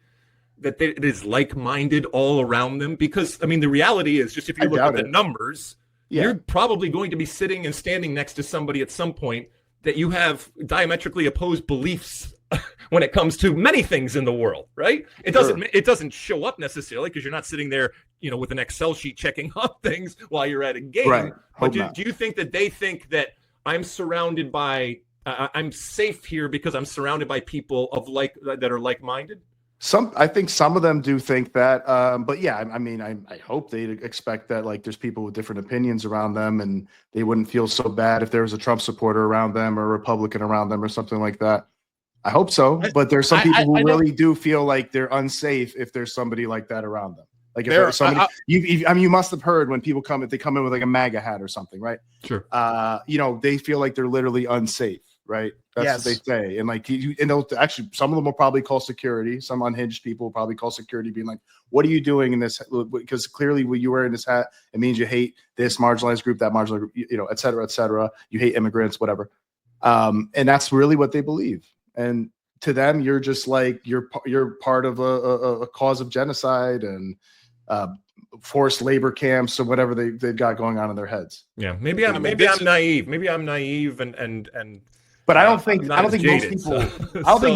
it is like-minded all around them? Because, I mean, the reality is, just if you look at the numbers, you're probably going to be sitting and standing next to somebody at some point that you have diametrically opposed beliefs when it comes to many things in the world, right? It doesn't show up necessarily because you're not sitting there, with an Excel sheet checking off things while you're at a game. Right. But do you think that they think that I'm surrounded by, I'm safe here because I'm surrounded by people that are like-minded? I think some of them do think that, but yeah, I mean, I hope they expect that like there's people with different opinions around them, and they wouldn't feel so bad if there was a Trump supporter around them or a Republican around them or something like that. I hope so, but there's some people who really do feel like they're unsafe if there's somebody like that around them. Like if there's somebody, you must have heard when people if they come in with like a MAGA hat or something, right? Sure. They feel like they're literally unsafe. Right. That's what they say. And like, they'll actually, some of them will probably call security. Some unhinged people will probably call security being like, what are you doing in this? Because clearly when you wear in this hat, it means you hate this marginalized group, that marginalized group, et cetera, et cetera. You hate immigrants, whatever. And that's really what they believe. And to them, you're just like, you're part of a cause of genocide and forced labor camps or whatever they've got going on in their heads. Yeah. Maybe I'm naive. Maybe I'm naive and but I don't think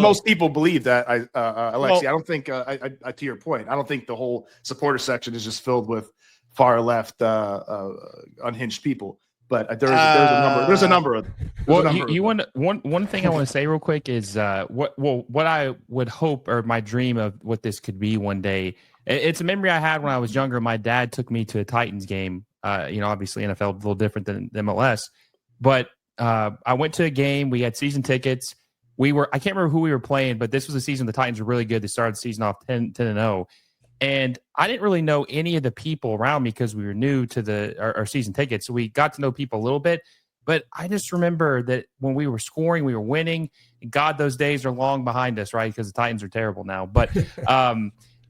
most people believe that. Alexi, I don't think to your point, I don't think the whole supporter section is just filled with far left unhinged people. But there's a number of. One thing I want to say real quick is what I would hope, or my dream of what this could be one day. It's a memory I had when I was younger. My dad took me to a Titans game. Obviously NFL a little different than MLS, but I went to a game. We had season tickets. I can't remember who we were playing, but this was a season the Titans were really good. They started the season off 10-0. And I didn't really know any of the people around me because we were new to our season tickets. So we got to know people a little bit. But I just remember that when we were scoring, we were winning. God, those days are long behind us, right? Because the Titans are terrible now. But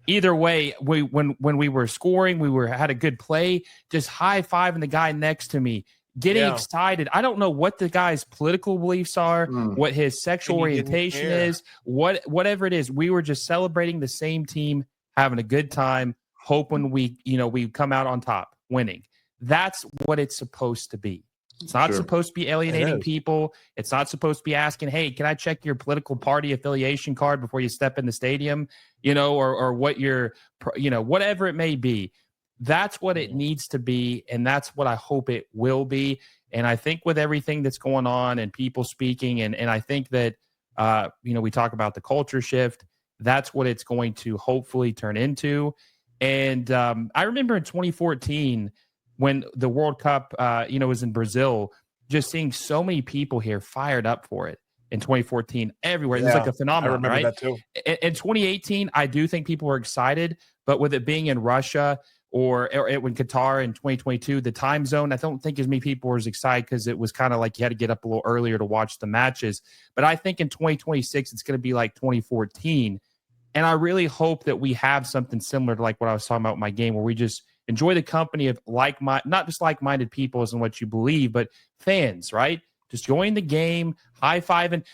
either way, when we were scoring, had a good play, just high-fiving the guy next to me, getting excited. I don't know what the guy's political beliefs are, what his sexual orientation is, whatever it is. We were just celebrating the same team, having a good time, hoping we come out on top, winning. That's what it's supposed to be. It's not supposed to be alienating people. It's not supposed to be asking, hey, can I check your political party affiliation card before you step in the stadium, or what your, whatever it may be. that's what it needs to be, and that's what I hope it will be. And I think with everything that's going on and people speaking, and I think that we talk about the culture shift, that's what it's going to hopefully turn into. And I remember in 2014 when the World Cup was in Brazil, just seeing so many people here fired up for it in 2014 everywhere. It was like a phenomenon. I remember right? that too. In 2018, I do think people were excited, but with it being in Russia or when Qatar in 2022, the time zone, I don't think as many people were as excited because it was kind of like you had to get up a little earlier to watch the matches. But I think in 2026, it's going to be like 2014. And I really hope that we have something similar to like what I was talking about in my game, where we just enjoy the company of not just like-minded people as in what you believe, but fans, right? Just join the game, high-fiving.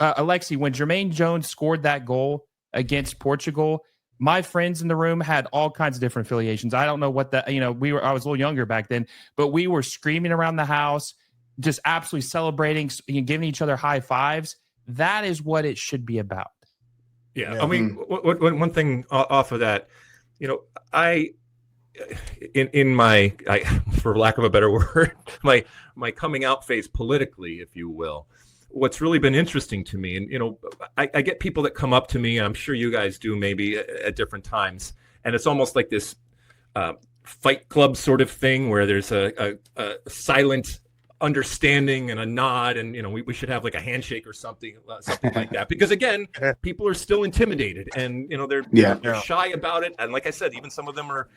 Alexi, when Jermaine Jones scored that goal against Portugal, my friends in the room had all kinds of different affiliations. I don't know what that, I was a little younger back then, but we were screaming around the house, just absolutely celebrating, giving each other high fives. That is what it should be about. Yeah. I mean, one thing off of that, for lack of a better word, my coming out phase politically, if you will, what's really been interesting to me, and I get people that come up to me, and I'm sure you guys do maybe at different times, and it's almost like this fight club sort of thing where there's a silent understanding and a nod, and we should have like a handshake or something like that, because again, people are still intimidated, and they're shy about it, and like I said, even some of them are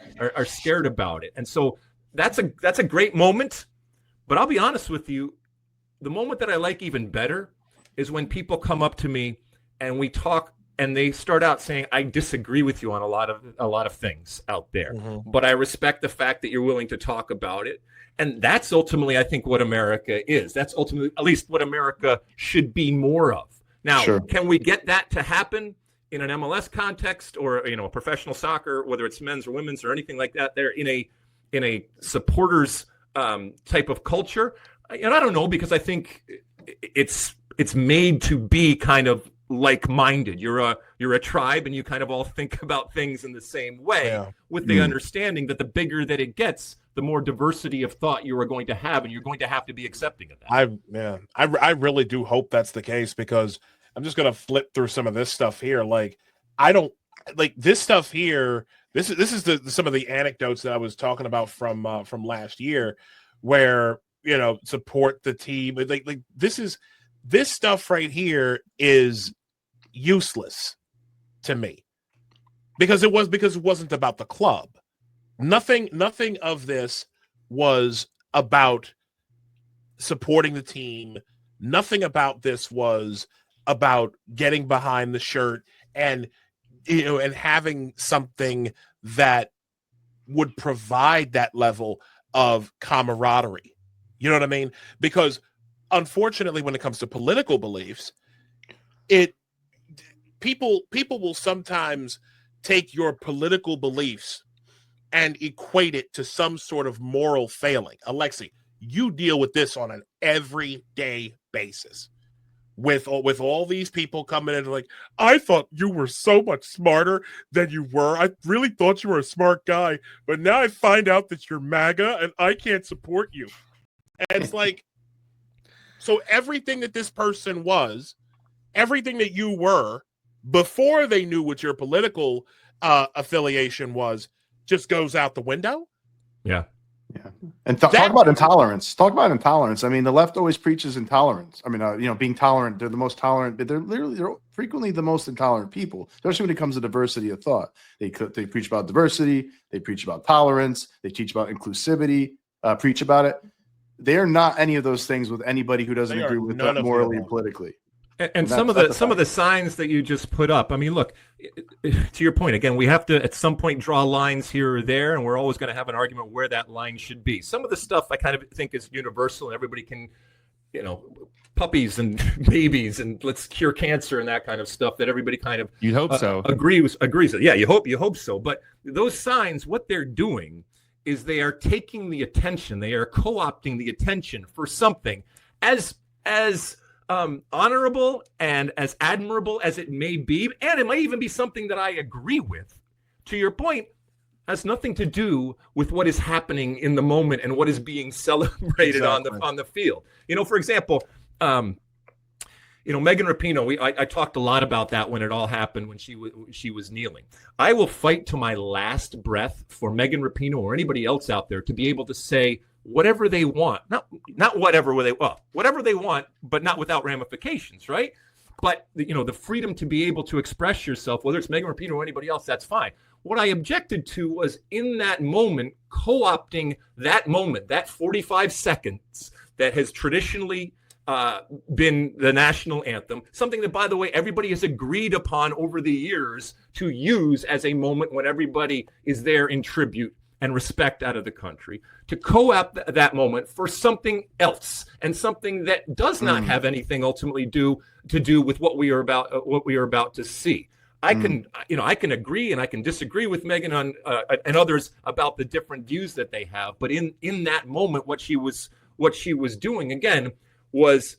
scared about it, and so that's a great moment. But I'll be honest with you, the moment that I like even better is when people come up to me and we talk, and they start out saying, I disagree with you on a lot of things out there, but I respect the fact that you're willing to talk about it. And that's ultimately, I think, what America is. That's ultimately, at least, what America should be more of. Now, Can we get that to happen in an MLS context or, a professional soccer, whether it's men's or women's or anything like that, there in a supporters type of culture? And I don't know, because I think it's made to be kind of like-minded. You're a tribe, and you kind of all think about things in the same way, with the understanding that the bigger that it gets, the more diversity of thought you are going to have, and you're going to have to be accepting of that. I really do hope that's the case, because I'm just going to flip through some of this stuff here. Like, I don't like this stuff here. This is some of the anecdotes that I was talking about from last year, where support the team. Like this stuff right here is useless to me, because it wasn't about the club. Nothing of this was about supporting the team. Nothing about this was about getting behind the shirt and and having something that would provide that level of camaraderie. You know what I mean? Because unfortunately, when it comes to political beliefs, people will sometimes take your political beliefs and equate it to some sort of moral failing. Alexi, you deal with this on an everyday basis with all these people coming in like, I thought you were so much smarter than you were. I really thought you were a smart guy, but now I find out that you're MAGA and I can't support you. And it's like, so everything that this person was, everything that you were before they knew what your political affiliation was, just goes out the window. Yeah. And talk about intolerance. I mean, the left always preaches intolerance. I mean, being tolerant. They're the most tolerant, but they're frequently the most intolerant people, especially when it comes to diversity of thought. They preach about diversity. They preach about tolerance. They teach about inclusivity. Preach about it. They are not any of those things with anybody who doesn't agree with that morally and politically. And some of the signs that you just put up. I mean, look, to your point, again, we have to at some point draw lines here or there, and we're always going to have an argument where that line should be. Some of the stuff I kind of think is universal, and everybody can, puppies and babies and let's cure cancer and that kind of stuff that everybody kind of you hope so agrees. Yeah, you hope so. But those signs, what they're doing is they are taking the attention, they are co-opting the attention for something as honorable and as admirable as it may be, and it might even be something that I agree with. To your point, has nothing to do with what is happening in the moment and what is being celebrated on the field. For example, Megan Rapinoe, I talked a lot about that when it all happened, when she was kneeling. I will fight to my last breath for Megan Rapinoe or anybody else out there to be able to say whatever they want, not whatever they want, but not without ramifications, right? But the freedom to be able to express yourself, whether it's Megan Rapinoe or anybody else, that's fine. What I objected to was in that moment, co-opting that moment, that 45 seconds that has traditionally been the national anthem, something that, by the way, everybody has agreed upon over the years to use as a moment when everybody is there in tribute and respect out of the country, to co-opt that moment for something else and something that does not have anything ultimately to do with what we are about to see. I can agree and I can disagree with Megan on and others about the different views that they have, but in that moment, what she was doing again was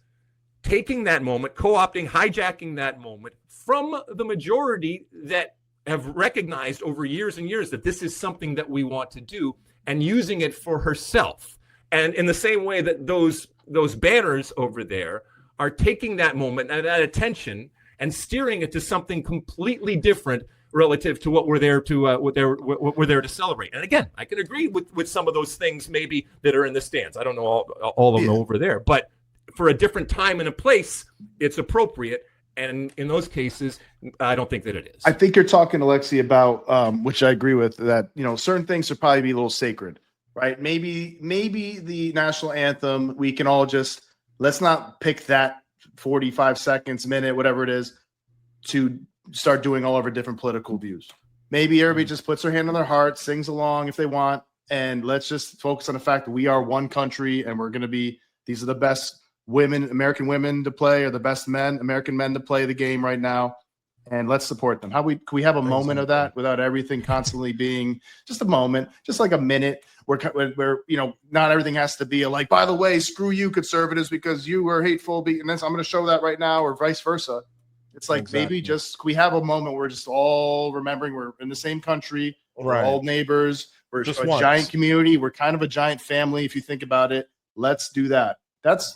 taking that moment, co-opting, hijacking that moment from the majority that have recognized over years and years that this is something that we want to do, and using it for herself. And in the same way that those banners over there are taking that moment and that attention and steering it to something completely different relative to what we're there to celebrate. And again, I can agree with some of those things maybe that are in the stands. I don't know all of them over there, but for a different time and a place, it's appropriate. And in those cases, I don't think that it is. I think you're talking, Alexi, about which I agree with, that certain things should probably be a little sacred, right? Maybe the national anthem, we can all just, let's not pick that 45 seconds, minute, whatever it is, to start doing all of our different political views. Maybe everybody just puts their hand on their heart, sings along if they want, and let's just focus on the fact that we are one country and we're going to be, these are the best American women to play, or the best American men to play the game right now, and let's support them. Can we have a moment of that without everything constantly being just a moment, just like a minute where not everything has to be like, by the way, screw you conservatives because you were hateful, and then I'm going to show that right now, or vice versa. It's like maybe just we have a moment where we're just all remembering we're in the same country, we're all neighbors, we're just a giant community, we're kind of a giant family if you think about it. Let's do that.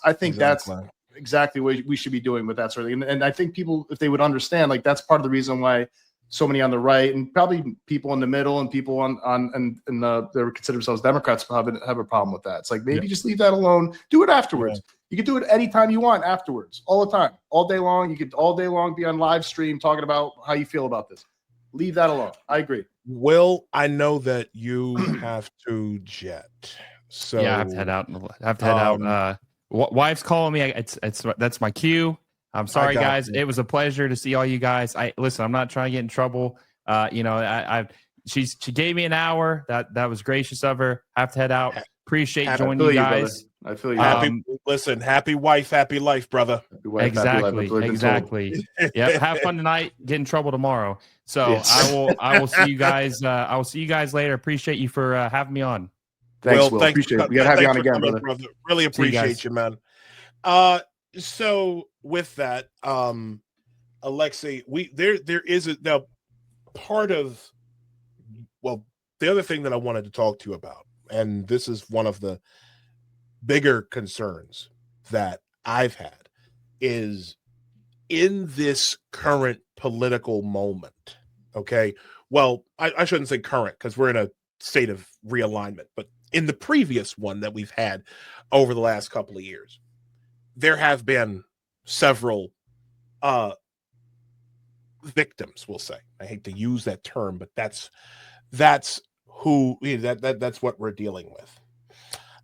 I think that's exactly what we should be doing with that sort of thing. And I think people, if they would understand, like that's part of the reason why so many on the right and probably people in the middle and people that consider themselves Democrats probably have a problem with that. It's like maybe just leave that alone. Do it afterwards. Yeah. You can do it anytime you want afterwards, all the time, all day long. You could all day long be on live stream talking about how you feel about this. Leave that alone. I agree. Will, I know that you have to jet. So yeah, I have to head out. Wife's calling me. That's my cue. I'm sorry, guys. It was a pleasure to see all you guys. Listen, I'm not trying to get in trouble. She gave me an hour. That was gracious of her. I have to head out. Appreciate joining you guys. I feel you. Happy wife, happy life, brother. Happy wife, exactly. Yeah. Have fun tonight. Get in trouble tomorrow. So yes. I will see you guys. I will see you guys later. Appreciate you for having me on. Thanks, Will. Appreciate it. We gotta have you on again, brother. Really appreciate you, man. So with that, Alexi, there is now part of the other thing that I wanted to talk to you about, and this is one of the bigger concerns that I've had, is in this current political moment. Okay, well, I shouldn't say current because we're in a state of realignment, but in the previous one that we've had over the last couple of years, there have been several victims, we'll say. I hate to use that term, but that's what we're dealing with.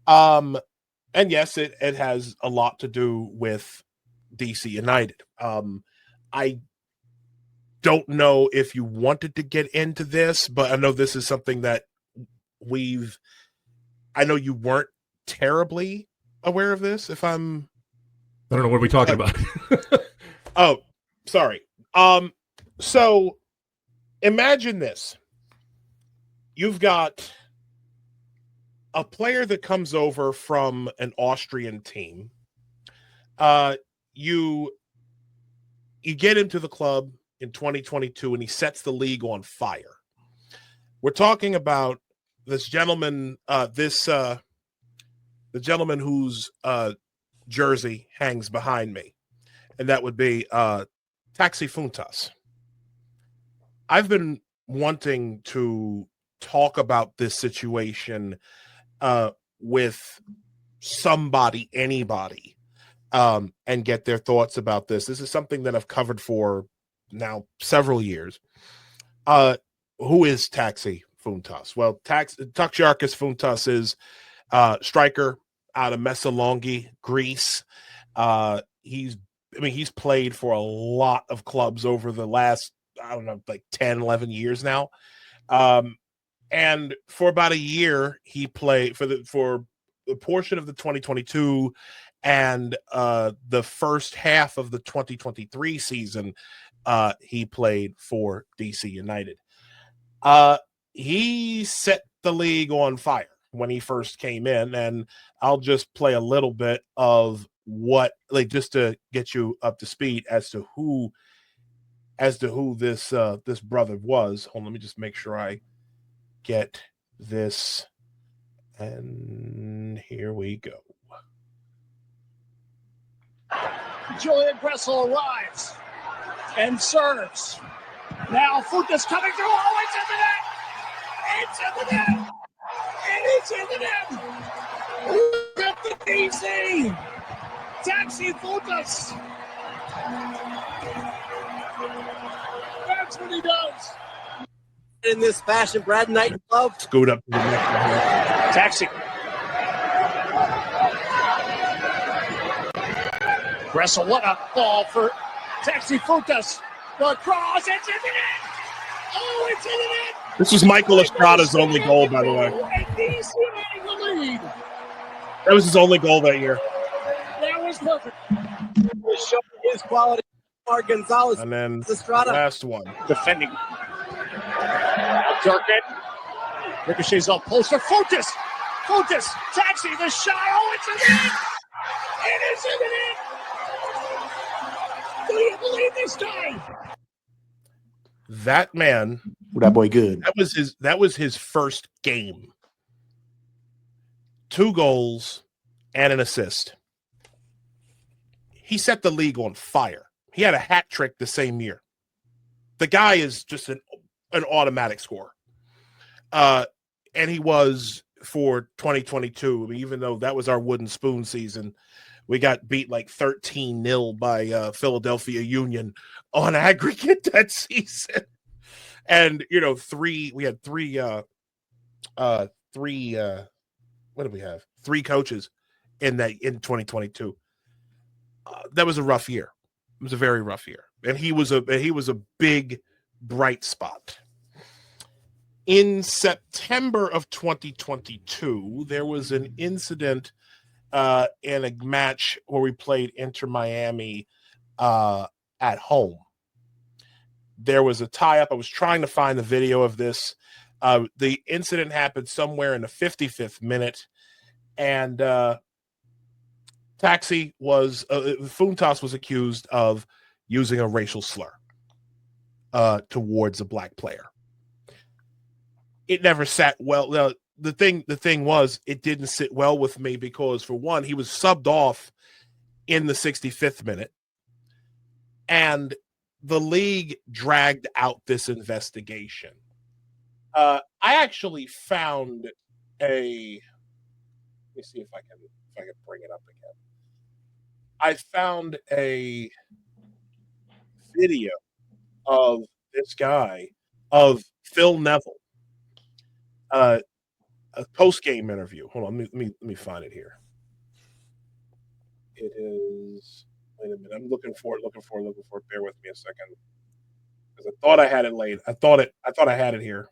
And yes, it has a lot to do with DC United. I don't know if you wanted to get into this, but I know this is something that I know you weren't terribly aware of this. I don't know what we're talking about. Oh, sorry. So imagine this. You've got a player that comes over from an Austrian team. You get him to the club in 2022 and he sets the league on fire. We're talking about this gentleman, the gentleman whose jersey hangs behind me, and that would be Taxi Funtas. I've been wanting to talk about this situation with somebody, anybody, and get their thoughts about this. This is something that I've covered for now several years. Who is Taxi Funtas? Well, Taxiarchis Funtas is striker out of Messalongi, Greece. He's played for a lot of clubs over the last, I don't know, like 10, 11 years now. And for about a year, he played for the portion of the 2022 and the first half of the 2023 season. He played for DC United. He set the league on fire when he first came in, and I'll just play a little bit of what, like, just to get you up to speed as to who this brother was. Hold on, let me just make sure I get this, and here we go. Julian Gressel arrives and serves. Now Funtas coming through. Oh, it's in the net! It's in the net! It is in the net! Look at the DC! Taxi Funtas! That's what he does! In this fashion, Brad Knight love. Scoot up to the next one here. Taxi. Gressel, what a ball for Taxi Funtas. The cross, it's in the net! Oh, it's in the net! This was Michael Estrada's only goal, by the way. And DC in the lead. That was his only goal that year. That was perfect. Showing his quality. Mark Gonzalez. And then Estrada. last one. Defending. Durkin. Ricochets off poster. Funtas. Taxi, the shot. Oh, it's in the net! It is in the net! Do you believe this guy? That man, That boy good. that was his first game. 2 goals and an assist. He set the league on fire. He had a hat trick the same year. The guy is just an automatic scorer. And he was for 2022. I mean, even though that was our wooden spoon season, we got beat like 13-0 by Philadelphia Union on aggregate that season. And, you know, we had three what did we have? 3 coaches in 2022. That was a rough year. It was a very rough year. And he was a big bright spot. In September of 2022, there was an incident in a match where we played Inter Miami at home. There was a tie-up. I was trying to find the video of this. The incident happened somewhere in the 55th minute, and Funtas was accused of using a racial slur towards a black player. It never sat well. The thing was, it didn't sit well with me because, for one, he was subbed off in the 65th minute, and the league dragged out this investigation. I actually found let me see if I can bring it up again. I found a video of this guy, of Phil Neville, a post-game interview. Hold on, let me find it here. It is. Wait a minute. I'm looking for it. Bear with me a second, because I thought I had it laid. I thought I had it here.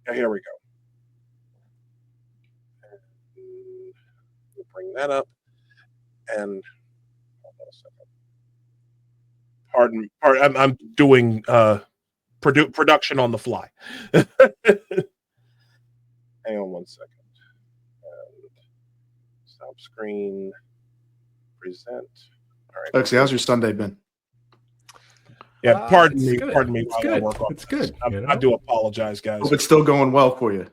Yeah, here we go. And we'll bring that up. And hold on a second. Pardon. I'm doing production on the fly. Hang on one second. And stop screen. Present. All right. Alexi, how's your Sunday been? Yeah, pardon me. Good. Pardon me. It's while I good. work on It's good. this. You know? I do apologize, guys. Hope it's still going well for you.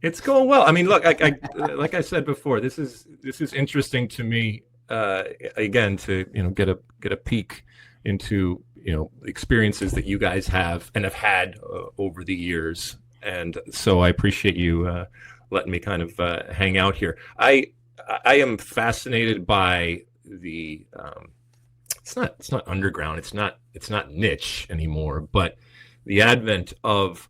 It's going well. I mean, look, I like I said before, this is interesting to me. Again, to get a peek into experiences that you guys have and have had over the years, and so I appreciate you letting me kind of hang out here. I am fascinated by the. It's not underground. It's not niche anymore, but the advent of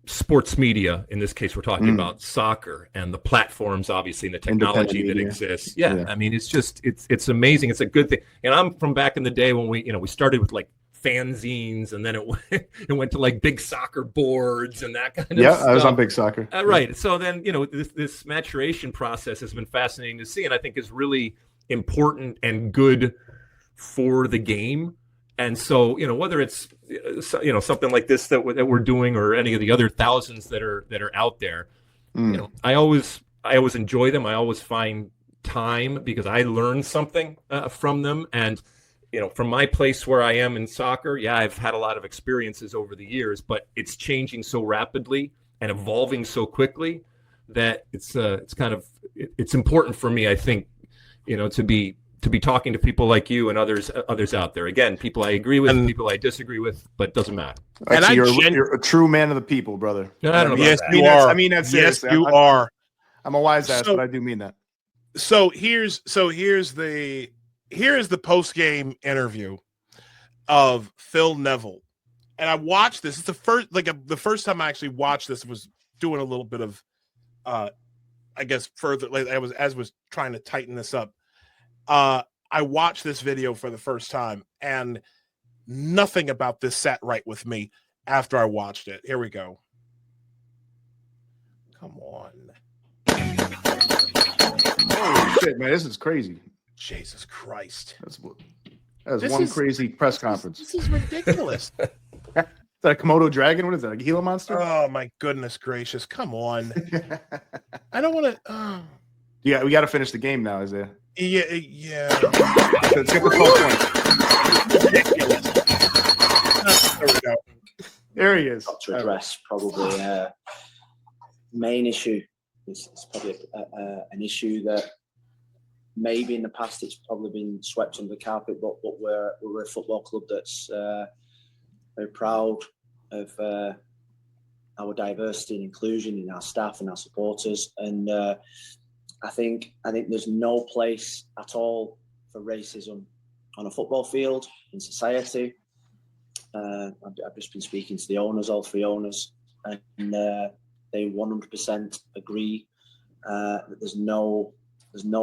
sports media. In this case, we're talking about soccer and the platforms, obviously, and the technology that exists. Yeah, I mean, it's amazing. It's a good thing. And I'm from back in the day when we started with like fanzines, and then it went to like big soccer boards and that kind of stuff. Yeah, I was on big soccer. Right. So then this maturation process has been fascinating to see, and I think is really important and good for the game. And so, whether it's something like this that we're doing, or any of the other thousands that are out there, I always enjoy them. I always find time because I learn something from them. And from my place where I am in soccer, yeah, I've had a lot of experiences over the years, but it's changing so rapidly and evolving so quickly that it's important for me, I think, to be talking to people like you and others out there. Again, people I agree with, and people I disagree with, but it doesn't matter. Actually, you're a true man of the people, brother. No, I don't know. Yes, about you that. are. I mean that seriously. Yes, you are. I'm a wise ass, but I do mean that. So here's the post game interview of Phil Neville, and I watched this. It's the first time I actually watched this. Was doing a little bit of, I guess further. Like I was trying to tighten this up. I watched this video for the first time, and nothing about this sat right with me after I watched it. Here we go. Come on. Holy shit, man. This is crazy. Jesus Christ. That's one crazy press conference. This is ridiculous. Is that a Komodo dragon? What is that? A Gila monster? Oh, my goodness gracious. Come on. I don't want to. Yeah, we got to finish the game now, Isaiah. Yeah. Let's get the 12 points. Ridiculous. There we go. There he is. Got to address probably main issue. It's probably an issue that maybe in the past it's probably been swept under the carpet, but we're a football club that's very proud of our diversity and inclusion in our staff and our supporters. And I think there's no place at all for racism on a football field, in society. I've just been speaking to the owners, all three owners, and they 100% agree that there's no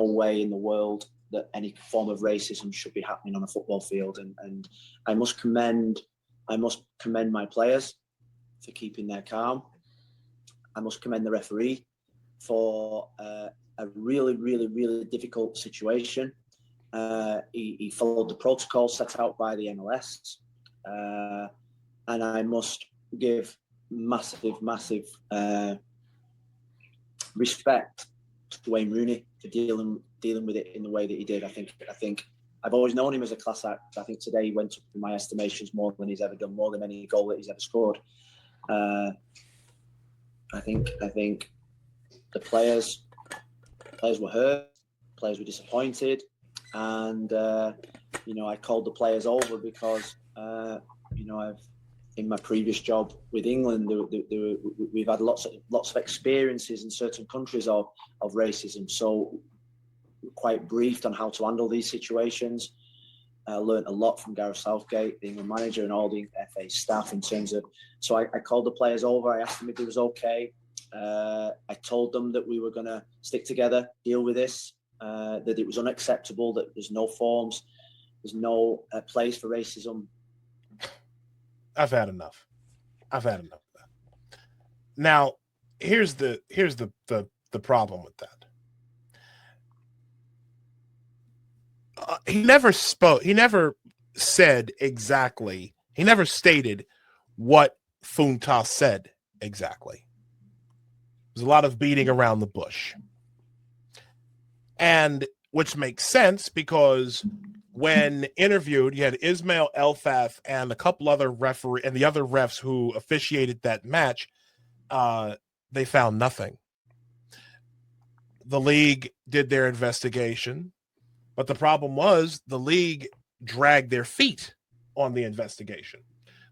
way in the world that any form of racism should be happening on a football field. And I must commend my players for keeping their calm. I must commend the referee for a really, really, really difficult situation. He followed the protocol set out by the MLS. And I must give massive respect to Wayne Rooney for dealing with it in the way that he did. I think I've always known him as a class act. I think today he went up in my estimations more than he's ever done, more than any goal that he's ever scored. I think the players were hurt, players were disappointed, and I called the players over because I've in my previous job with England, we've had lots of experiences in certain countries of racism. So we're quite briefed on how to handle these situations. I learned a lot from Gareth Southgate, the England manager, and all the FA staff in terms of. So I called the players over. I asked them if it was okay. I told them that we were going to stick together, deal with this, that it was unacceptable, that there's no forms, there's no place for racism. I've had enough of that. Now, here's the problem with that. He never spoke. He never said exactly. He never stated what Funtas said exactly. There's a lot of beating around the bush, and which makes sense because when interviewed, you had Ismail Elfath and a couple other referee and the other refs who officiated that match. They found nothing. The league did their investigation, but the problem was the league dragged their feet on the investigation.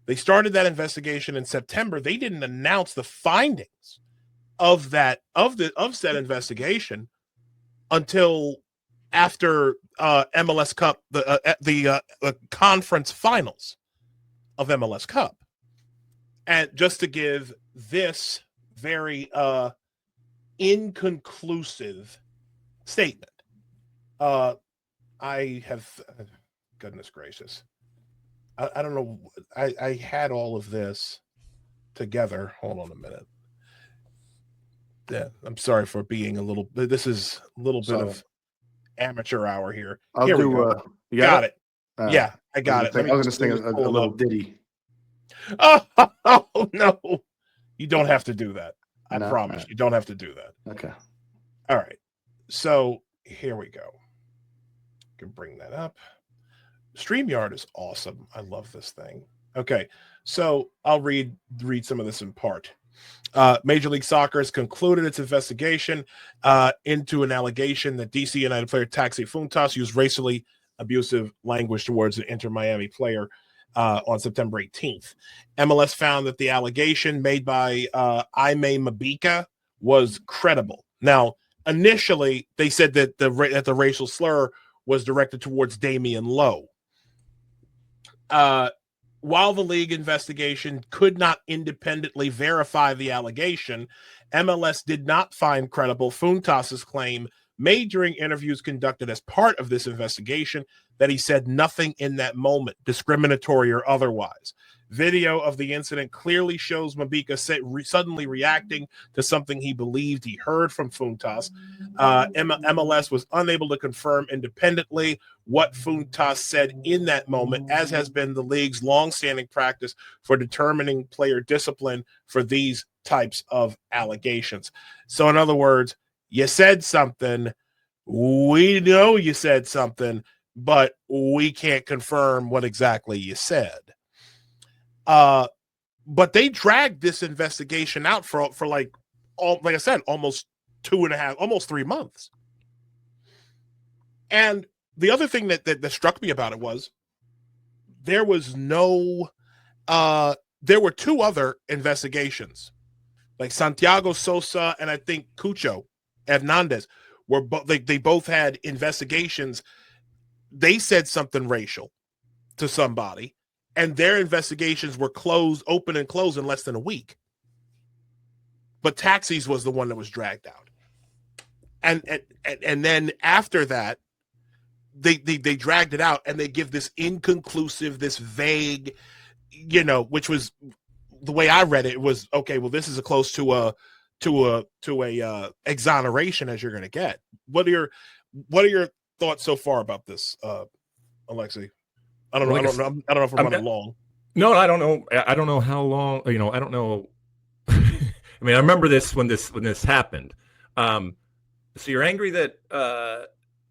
They started that investigation in September. They didn't announce the findings of said investigation until after MLS Cup, the conference finals of MLS Cup. And just to give this very inconclusive statement, I have, goodness gracious, I don't know. I had all of this together. Hold on a minute. Yeah, I'm sorry for being a little. This is a little bit of amateur hour here. Here we go. You got it. All Yeah, I got it. I was going to sing a little ditty. Oh, no, you don't have to do that. I promise. You don't have to do that. Okay. All right. So here we go. I can bring that up. StreamYard is awesome. I love this thing. Okay, so I'll read some of this in part. Major League Soccer has concluded its investigation into an allegation that DC United player Taxi Funtas used racially abusive language towards an Inter Miami player on September 18th. MLS found that the allegation made by Aime Mabika was credible. Now, initially, they said that the racial slur was directed towards Damian Lowe. While the league investigation could not independently verify the allegation, MLS did not find credible Funtas's claim made during interviews conducted as part of this investigation that he said nothing in that moment, discriminatory or otherwise. Video of the incident clearly shows Mabika suddenly reacting to something he believed he heard from Funtas. MLS was unable to confirm independently what Funtas said in that moment, as has been the league's longstanding practice for determining player discipline for these types of allegations. So, in other words, you said something, we know you said something, but we can't confirm what exactly you said. But they dragged this investigation out for like I said, almost 2.5, almost 3 months. And the other thing that struck me about it was there was there were 2 other investigations, like Santiago Sosa and I think Cucho Hernandez were they both had investigations. They said something racial to somebody, and their investigations were open and closed in less than a week. But Taxi's was the one that was dragged out. And then after that, they dragged it out and they give this inconclusive, this vague, which was the way I read it, it was okay, well, this is as close to a exoneration as you're going to get. What are your thoughts so far about this, Alexi? I don't know if I'm running long. No, I don't know. I don't know how long. I don't know. I mean, I remember this when this happened. So you're angry that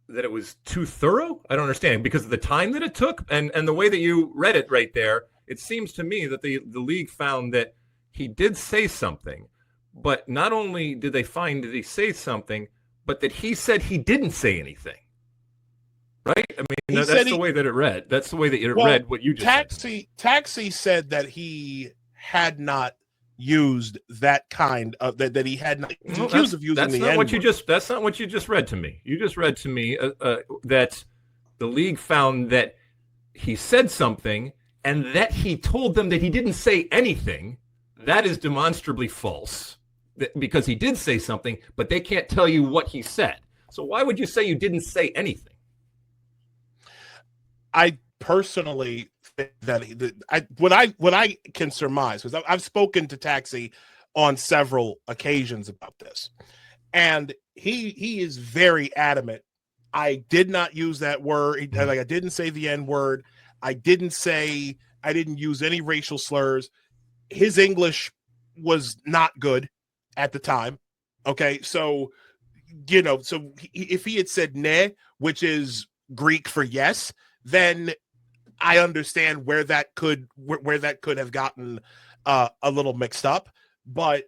it was too thorough? I don't understand, because of the time that it took and the way that you read it right there. It seems to me that the league found that he did say something, but not only did they find that he say something, but that he said he didn't say anything. Right? I mean, that's the way that it read. That's the way that it read what you just said. Taxi said that he had not used that kind of that he had not accused of using that's the not N-word. That's not what you just read to me. You just read to me that the league found that he said something and that he told them that he didn't say anything. That is demonstrably false, because he did say something, but they can't tell you what he said. So why would you say you didn't say anything? I personally think that what I can surmise, because I've spoken to Taxi on several occasions about this, and he is very adamant. I did not use that word. Like, I didn't say the N-word. I didn't use any racial slurs. His English was not good at the time. Okay, so if he had said ne, which is Greek for yes, then I understand where that could have gotten a little mixed up. But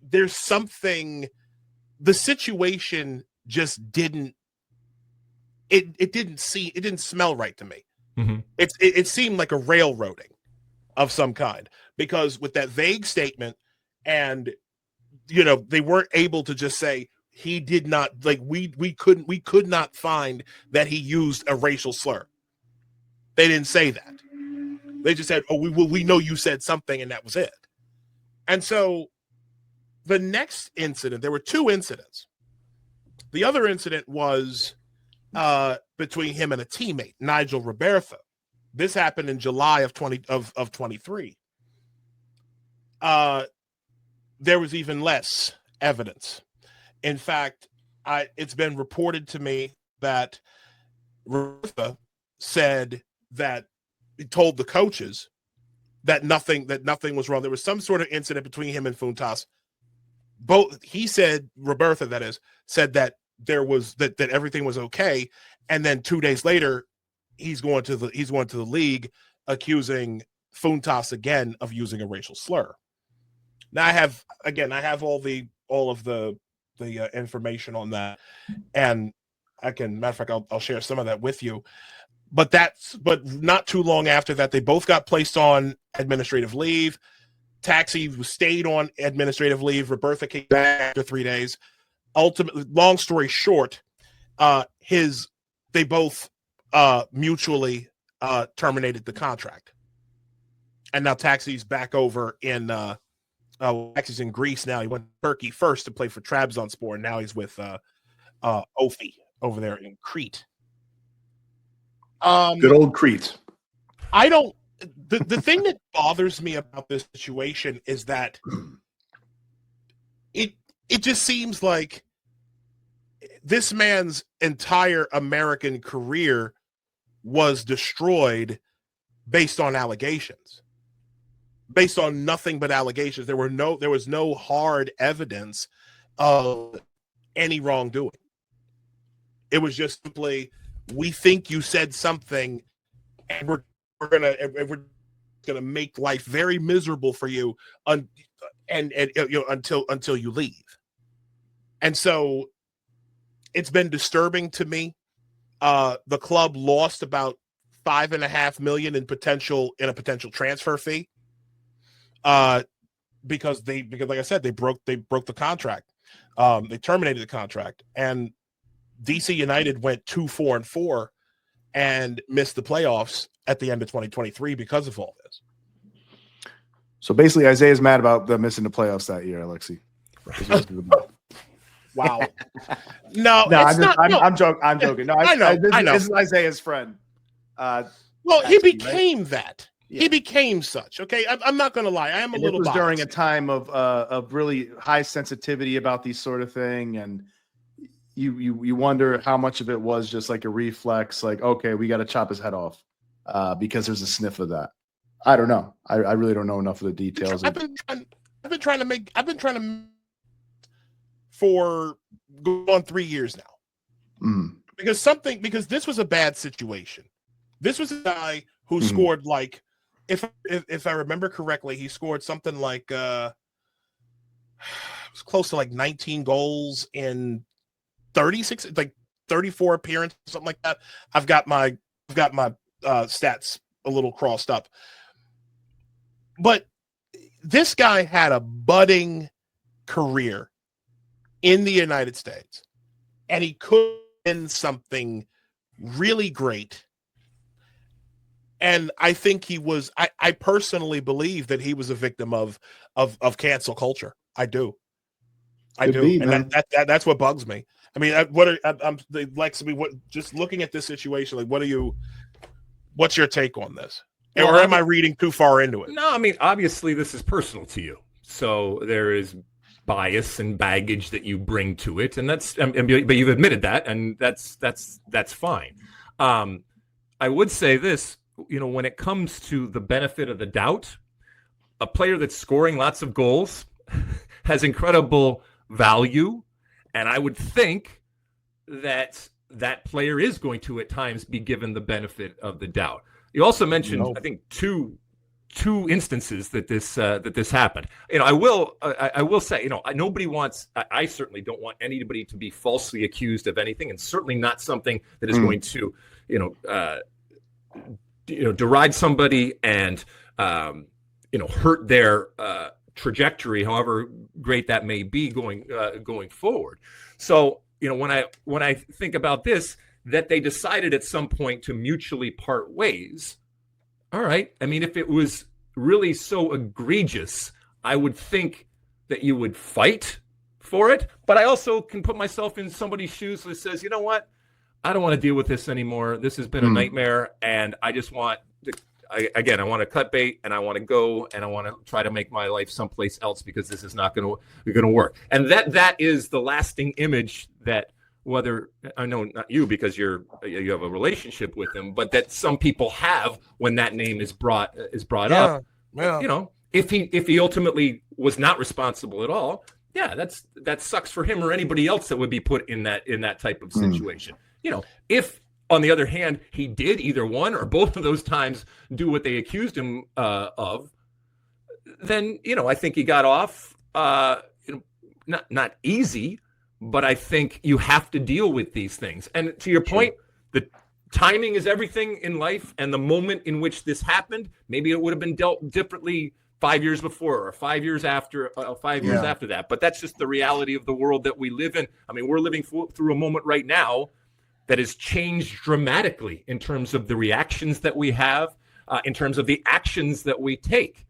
there's something, the situation just didn't smell right to me. Mm-hmm. It seemed like a railroading of some kind, because with that vague statement, and they weren't able to just say he did not, like, we could not find that he used a racial slur. They didn't say that. They just said, oh, we know you said something, and that was it. And so the next incident, there were two incidents. The other incident was between him and a teammate, Nigel Robertha. This happened in July of 23. There was even less evidence. In fact, it's been reported to me that Robertha said that he told the coaches that nothing was wrong. There was some sort of incident between him and Funtas. He said, Robertha, that is, said that there was that everything was okay, and then 2 days later, he's going to the league accusing Funtas again of using a racial slur. Now I have all of the information on that, and I can, matter of fact, I'll share some of that with you. But not too long after that, they both got placed on administrative leave. Taxi stayed on administrative leave. Robertha came back after 3 days. Ultimately, long story short, they both mutually terminated the contract. And now Taxi's back over in Taxi's in Greece now. He went to Turkey first to play for Trabzonspor, and now he's with Ofi over there in Crete. Good old Crete. The thing that bothers me about this situation is that it just seems like this man's entire American career was destroyed based on allegations, based on nothing but allegations. There was no hard evidence of any wrongdoing. It was just simply, we think you said something, and we're gonna make life very miserable for you, until you leave. And so it's been disturbing to me. The club lost about $5.5 million in a potential transfer fee. Because like I said, they broke the contract. They terminated the contract, and DC United went 2-4-4 and missed the playoffs at the end of 2023 because of all this. So basically, Isaiah's mad about them missing the playoffs that year, Alexi. Wow. No, I'm joking. No, I know. This is Isaiah's friend. Well, he became that. Yeah. He became such. Okay, I'm not going to lie. I am a little. It was biased. during a time of really high sensitivity about these sort of thing, and you wonder how much of it was just like a reflex, like, okay, we got to chop his head off because there's a sniff of that. I don't know. I really don't know enough of the details. I've been trying to for going on 3 years now. Because this was a bad situation. This was a guy who scored, like, if I remember correctly, he scored something like it was close to like 19 goals in 36, like 34 appearances, something like that. I've got my stats a little crossed up. But this guy had a budding career in the United States, and he could win something really great. And I think he was. I personally believe that he was a victim of cancel culture. I do. And that's what bugs me. I mean, just looking at this situation, like, what's your take on this? Or am I reading too far into it? No, I mean, obviously this is personal to you, so there is bias and baggage that you bring to it, and but you've admitted that, and that's fine. I would say this, when it comes to the benefit of the doubt, a player that's scoring lots of goals has incredible value, and I would think that that player is going to at times be given the benefit of the doubt. You also mentioned, I think, two instances that this happened. I will say, nobody wants. I certainly don't want anybody to be falsely accused of anything, and certainly not something that is going to, deride somebody and hurt their trajectory, however great that may be going forward. So, when I think about this, that they decided at some point to mutually part ways. All right. I mean, if it was really so egregious, I would think that you would fight for it. But I also can put myself in somebody's shoes that says, you know what? I don't want to deal with this anymore. This has been a nightmare. And I just want I want to cut bait, and I want to go, and I want to try to make my life someplace else, because this is not going to work. And that is the lasting image that, whether, I know not you because you have a relationship with him, but that some people have when that name is brought up. Yeah. If he ultimately was not responsible at all, that sucks for him or anybody else that would be put in that type of situation. If, on the other hand, he did either one or both of those times do what they accused him of, then I think he got off not easy. But I think you have to deal with these things. And to your point, the timing is everything in life. And the moment in which this happened, maybe it would have been dealt differently 5 years before or 5 years after, 5 years after that. But that's just the reality of the world that we live in. I mean, we're living through a moment right now that has changed dramatically in terms of the reactions that we have, in terms of the actions that we take.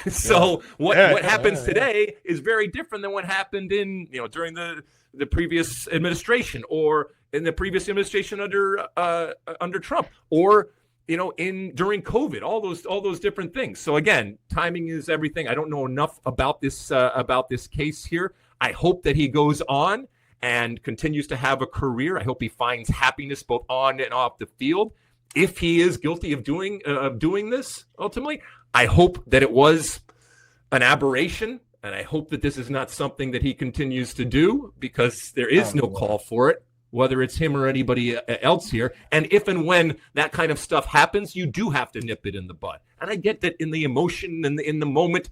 So what happens today is very different than what happened in, during the previous administration, or in the previous administration under Trump, or during COVID, all those different things. So again, timing is everything. I don't know enough about this case here. I hope that he goes on and continues to have a career. I hope he finds happiness both on and off the field. If he is guilty of doing this, ultimately, I hope that it was an aberration. And I hope that this is not something that he continues to do, because there is no call for it, whether it's him or anybody else here. And if and when that kind of stuff happens, you do have to nip it in the bud. And I get that in the emotion and in the moment,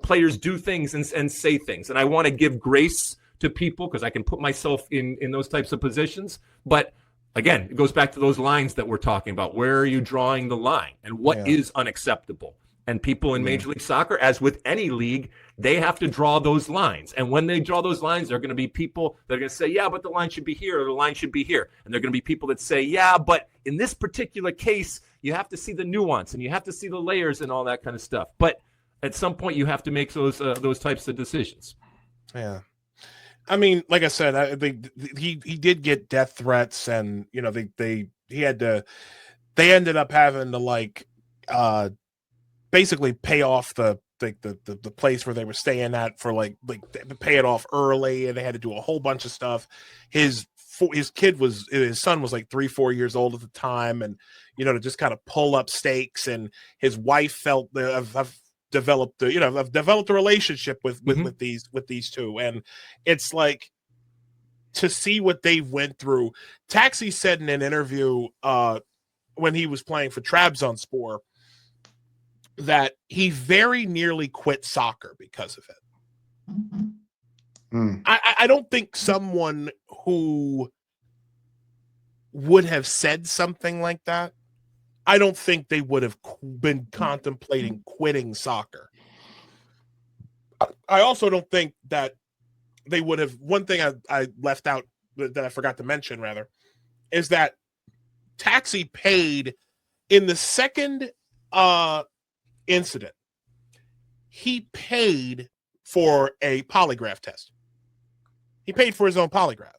players do things and say things. And I want to give grace to people, because I can put myself in those types of positions. But again, it goes back to those lines that we're talking about. Where are you drawing the line, and what is unacceptable? And people in Major League Soccer, as with any league, they have to draw those lines. And when they draw those lines, there are going to be people that are going to say, yeah, but the line should be here, or the line should be here. And there are going to be people that say, yeah, but in this particular case, you have to see the nuance, and you have to see the layers and all that kind of stuff. But at some point, you have to make those types of decisions. Yeah. I mean, like I said, he did get death threats, and they ended up having to basically pay off the place where they were staying at for like pay it off early, and they had to do a whole bunch of stuff. His son was like 3-4 years old at the time, and to just kind of pull up stakes, and his wife felt I've developed a relationship with these two, and it's like, to see what they went through. Taxi said in an interview when he was playing for Trabzonspor that he very nearly quit soccer because of it. I don't think someone who would have said something like that, I don't think they would have been contemplating quitting soccer. I also don't think that they would have. One thing I left out that I forgot to mention, rather, is that Taxi paid in the second incident. He paid for a polygraph test. He paid for his own polygraph.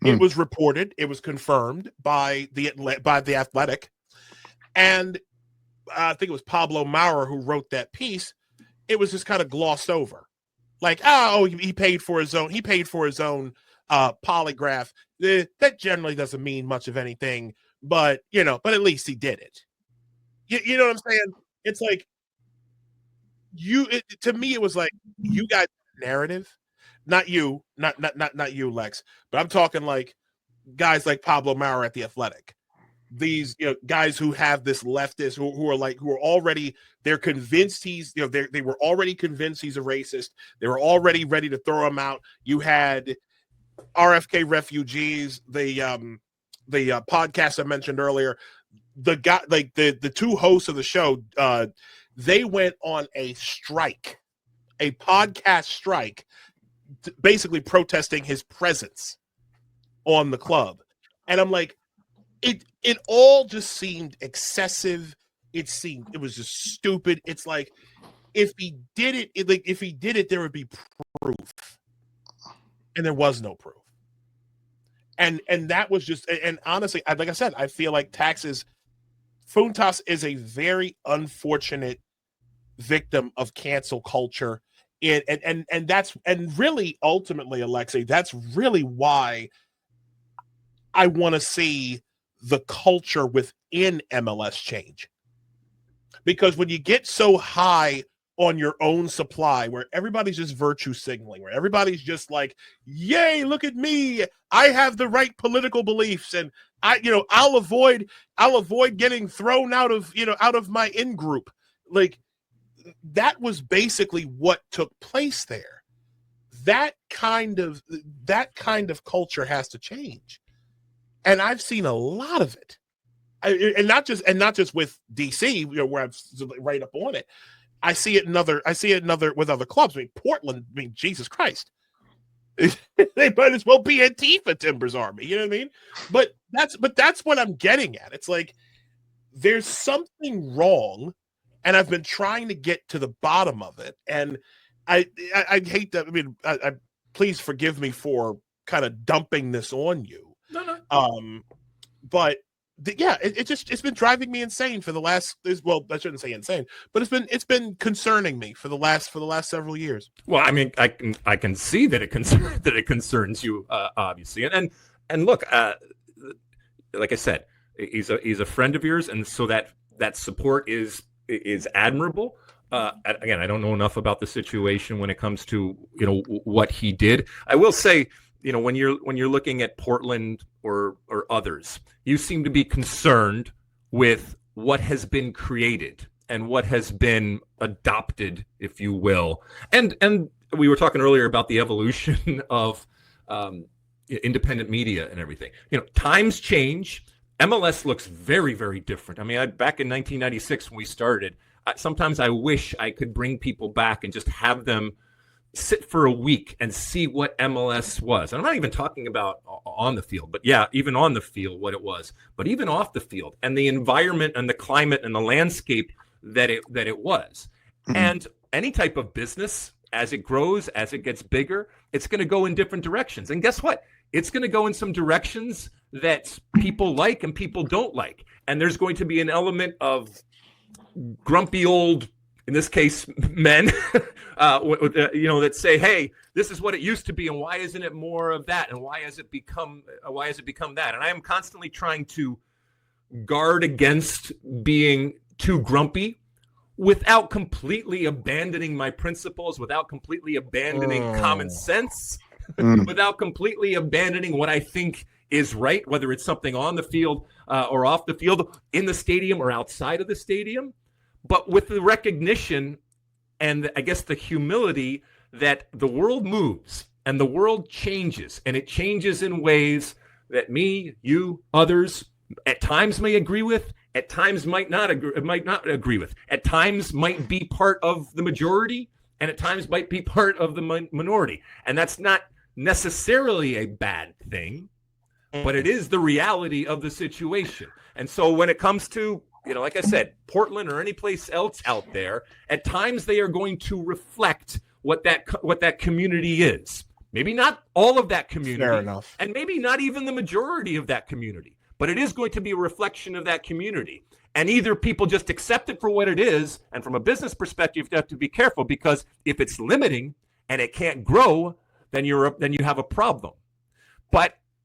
It was reported. It was confirmed by the Athletic, and I think it was Pablo Maurer who wrote that piece. It was just kind of glossed over, like, he paid for his own. He paid for his own polygraph. That generally doesn't mean much of anything, but at least he did it. You know what I'm saying? It's like to me, it was like, you got narrative. Not you, not you, Lex. But I'm talking like guys like Pablo Maurer at the Athletic. These guys who have this leftist who are already, they're convinced he's they were already convinced he's a racist. They were already ready to throw him out. You had RFK refugees, the podcast I mentioned earlier. The guy, like the two hosts of the show, they went on a strike, a podcast strike, basically protesting his presence on the club. And I'm like, it all just seemed excessive. It was just stupid. It's like, if he did it, there would be proof. And there was no proof. And that was just, and honestly, like I said, I feel like Funtas is a very unfortunate victim of cancel culture. And that's, and really ultimately, Alexi, that's really why I want to see the culture within MLS change. Because when you get so high on your own supply, where everybody's just virtue signaling, where everybody's just like, yay, look at me, I have the right political beliefs, and I'll avoid getting thrown out of my in-group. Like, that was basically what took place there. That kind of culture has to change. And I've seen a lot of it, and not just with DC, where I'm right up on it. I see it with other clubs. I mean, Portland. I mean, Jesus Christ, they might as well be Antifa Timbers Army. You know what I mean? But that's what I'm getting at. It's like, there's something wrong, and I've been trying to get to the bottom of it. And I hate that. I mean, please forgive me for kind of dumping this on you. No. But it's been driving me insane for the last. Well, I shouldn't say insane, but it's been concerning me for the last several years. Well, I mean, I can see that it concerns you, obviously, and look, like I said, he's a friend of yours, and so that support is admirable. Again, I don't know enough about the situation when it comes to what he did. I will say, when you're looking at Portland or others, you seem to be concerned with what has been created and what has been adopted, if you will. And we were talking earlier about the evolution of independent media and everything. Times change. MLS looks very, very different. I mean, back in 1996 when we started, sometimes I wish I could bring people back and just have them sit for a week and see what MLS was. And I'm not even talking about on the field, but yeah, even on the field, what it was, but even off the field, and the environment and the climate and the landscape that it was. Mm-hmm. And any type of business, as it grows, as it gets bigger, it's going to go in different directions. And guess what? It's going to go in some directions that people like and people don't like. And there's going to be an element of grumpy old, in this case, men, that say, "Hey, this is what it used to be, and why isn't it more of that? And why has it become that?" And I am constantly trying to guard against being too grumpy, without completely abandoning my principles, without completely abandoning common sense, without completely abandoning what I think is right, whether it's something on the field or off the field, in the stadium or outside of the stadium. But with the recognition and I guess the humility that the world moves and the world changes, and it changes in ways that me, you, others at times may agree with, at times might not agree with, at times might be part of the majority, and at times might be part of the minority. And that's not necessarily a bad thing, but it is the reality of the situation. And so when it comes to, like I said, Portland or any place else out there, at times they are going to reflect what that community is. Maybe not all of that community. Fair enough. And maybe not even the majority of that community, but it is going to be a reflection of that community. And either people just accept it for what it is, and from a business perspective, you have to be careful, because if it's limiting and it can't grow, then you have a problem.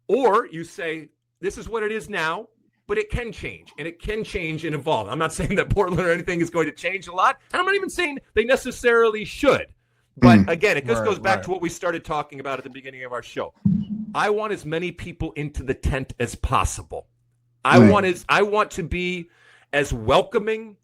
Or you say, this is what it is now, but it can change, and it can change and evolve. I'm not saying that Portland or anything is going to change a lot, and I'm not even saying they necessarily should. But again, it just goes back to what we started talking about at the beginning of our show. I want as many people into the tent as possible. I want to be as welcoming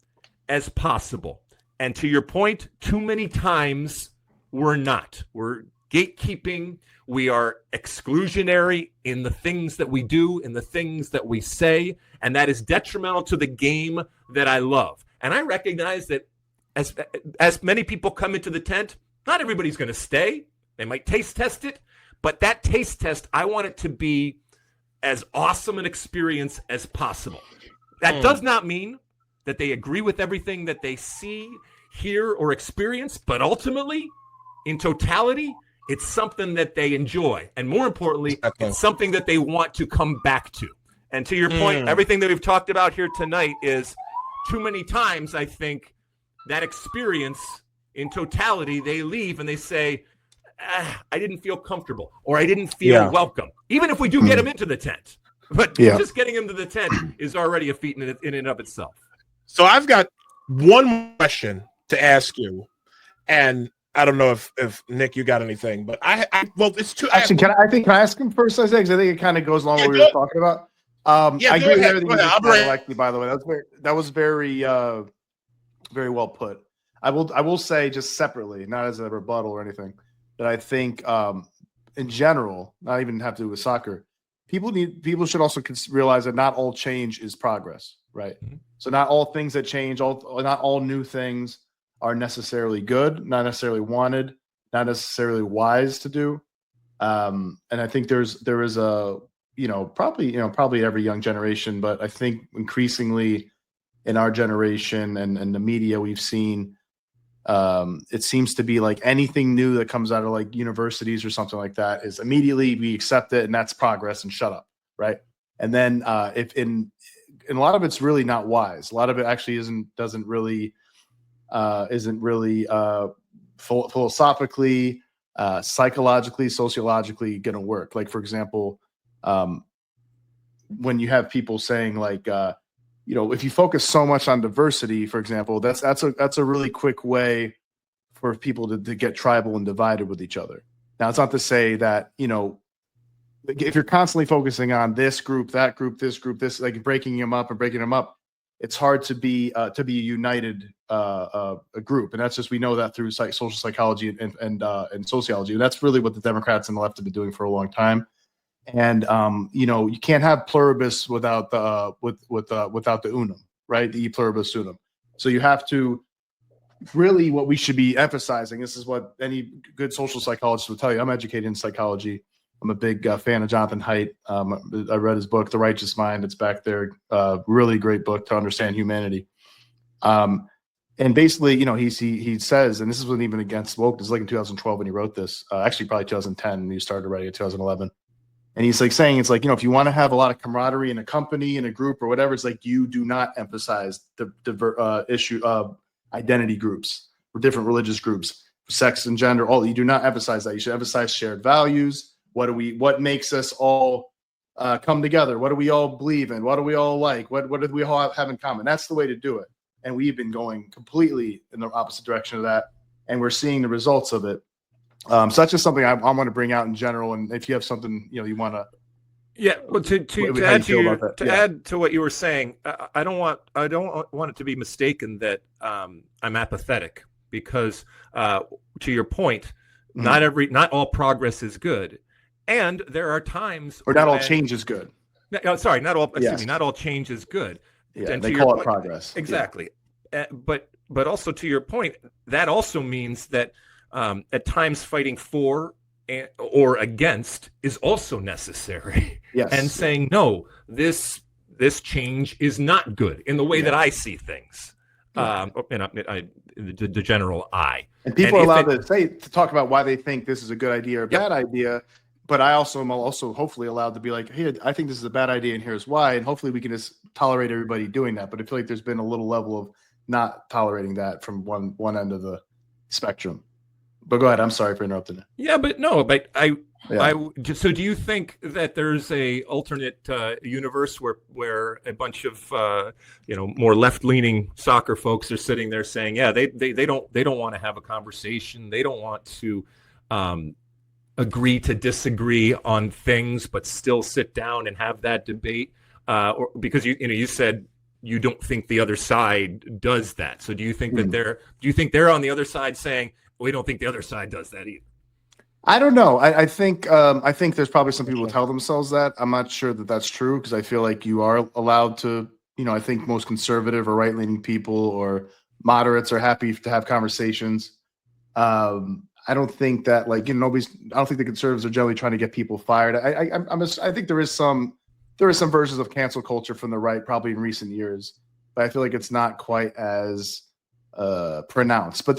as possible. And to your point, too many times we're not. We're gatekeeping. We are exclusionary in the things that we do, in the things that we say, and that is detrimental to the game that I love. And I recognize that as many people come into the tent, not everybody's going to stay. They might taste test it, but that taste test, I want it to be as awesome an experience as possible. That does not mean that they agree with everything that they see, hear, or experience, but ultimately, in totality, it's something that they enjoy. And more importantly, it's something that they want to come back to. And to your point, everything that we've talked about here tonight is too many times, I think, that experience in totality, they leave and they say, I didn't feel comfortable or I didn't feel welcome, even if we do get them into the tent. But just getting them to the tent is already a feat in and of itself. So I've got one question to ask you, and I don't know if Nick, you got anything, but well, it's two. Actually, can I ask him first? I think it kind of goes along with what we were talking about. I agree with everything you just said, Alexi, by the way. That was very very well put. I will say just separately, not as a rebuttal or anything, that I think in general, not even have to do with soccer, people should also realize that not all change is progress, right? Mm-hmm. So not all things that change, not all new things are necessarily good, not necessarily wanted, not necessarily wise to do. And I think there is a, probably every young generation, but I think increasingly in our generation and the media we've seen, it seems to be like anything new that comes out of like universities or something like that is immediately we accept it and that's progress and shut up, right? And then if in a lot of it's really not wise. A lot of it actually isn't really philosophically, psychologically, sociologically going to work. Like for example, when you have people saying like, if you focus so much on diversity, for example, that's a really quick way for people to get tribal and divided with each other. Now, it's not to say that, if you're constantly focusing on this group, that group, this, like breaking them up, it's hard to be a united a group. And that's just, we know that through social psychology and sociology. And that's really what the Democrats and the left have been doing for a long time. And you can't have pluribus without the without the unum, right? The e pluribus unum. So you have to really, what we should be emphasizing. This is what any good social psychologist will tell you. I'm educated in psychology. I'm a big fan of Jonathan Haidt. I read his book, The Righteous Mind. It's back there. Really great book to understand humanity. And basically, he says, and this isn't even against woke. This is like in 2012 when he wrote this. Actually, probably 2010. And he started writing in 2011. And he's like saying, it's like, if you want to have a lot of camaraderie in a company, in a group or whatever, it's like you do not emphasize the issue of identity groups or different religious groups, sex and gender. You do not emphasize that. You should emphasize shared values. What makes us all come together? What do we all believe in? What do we all like? What do we all have in common? That's the way to do it. And we've been going completely in the opposite direction of that. And we're seeing the results of it. So that's just something I want to bring out in general. And if you have something, you want to. Yeah. Well, to add to what you were saying, I don't want it to be mistaken that I'm apathetic because to your point, not all progress is good. And there are times not all change is good. Not all change is good. Yeah, and they call it progress. Exactly. Yeah. But also to your point, that also means that at times fighting for or against is also necessary. Yes. And saying, no, this change is not good in the way that I see things. The general I. And people are allowed to talk about why they think this is a good idea or a bad idea. But I also am hopefully allowed to be like, hey, I think this is a bad idea and here's why. And hopefully we can just tolerate everybody doing that. But I feel like there's been a little level of not tolerating that from one end of the spectrum. But go ahead. I'm sorry for interrupting. Yeah, but so do you think that there's a alternate universe where a bunch of more left-leaning soccer folks are sitting there saying, yeah, they don't want to have a conversation. They don't want to agree to disagree on things, but still sit down and have that debate? Or because you said you don't think the other side does that. So do you think that they're on the other side saying we don't think the other side does that either? I don't know. I think there's probably some people who tell themselves that. I'm not sure that that's true, because I feel like you are allowed to. I think most conservative or right-leaning people or moderates are happy to have conversations. I don't think that I don't think the conservatives are generally trying to get people fired. I think there is some versions of cancel culture from the right probably in recent years, but I feel like it's not quite as pronounced. But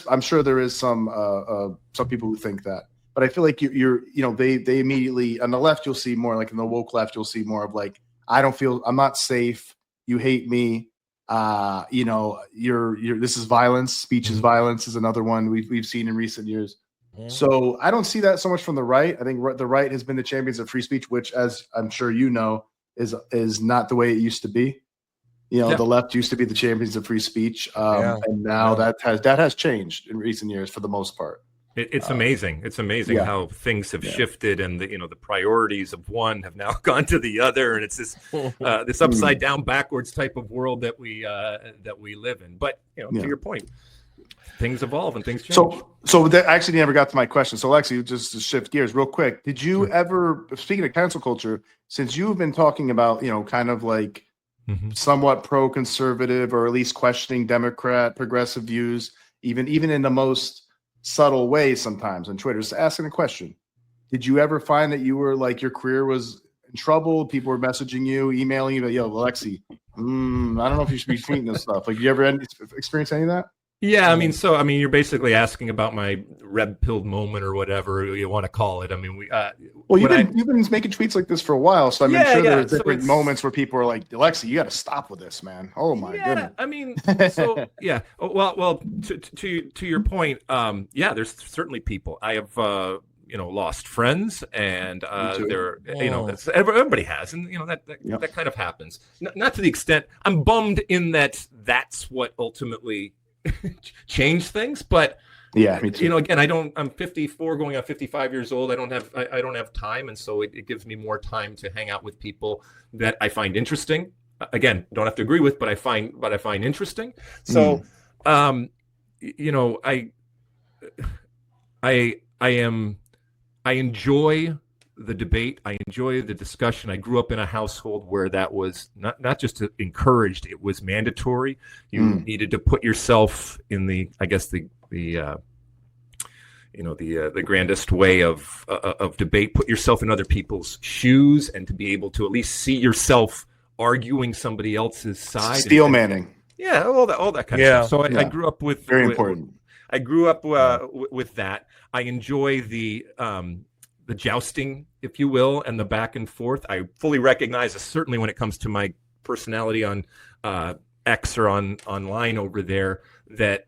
I'm sure there is some people who think that. But I feel like they immediately on the left, you'll see more, like in the woke left, you'll see more of like, I'm not safe. You hate me. This is violence. Speech is violence is another one we've seen in recent years. So I don't see that so much from the right. I think the right has been the champions of free speech, which, as I'm sure you know, is not the way it used to be. The left used to be the champions of free speech, and now that has changed in recent years for the most part. It's amazing. It's amazing how things have shifted, and the priorities of one have now gone to the other, and it's this upside down, backwards type of world that we live in. But to your point, things evolve and things change. So that actually never got to my question. So Alexi, just to shift gears real quick, did you ever, speaking of cancel culture, since you've been talking about kind of like somewhat pro-conservative or at least questioning Democrat progressive views, even in the most subtle ways sometimes on Twitter, just asking a question. Did you ever find that you were like your career was in trouble? People were messaging you, emailing you, yo, Alexi, I don't know if you should be tweeting this stuff. Like, you ever experience any of that? Yeah, I mean, you're basically asking about my red-pilled moment or whatever you want to call it. I mean, you've been making tweets like this for a while, so I'm sure there are different moments where people are like, Alexi, you got to stop with this, man. Oh my goodness. I mean, Well, to your point, there's certainly people. I have lost friends, and everybody has, and that kind of happens. Not to the extent I'm bummed in that's what ultimately change things, but me too. Again, I'm 54 going on 55 years old. I don't have time, and so it gives me more time to hang out with people that I find interesting. Again, don't have to agree with, but I find interesting. So I enjoy the debate. I enjoy the discussion. I grew up in a household where that was not just encouraged; it was mandatory. You needed to put yourself in the grandest way of debate. Put yourself in other people's shoes, and to be able to at least see yourself arguing somebody else's side. Steel manning. Yeah, all that kind of stuff. So I grew up with very important. I grew up with that. I enjoy the jousting, if you will, and the back and forth. I fully recognize, certainly when it comes to my personality on X or online over there, that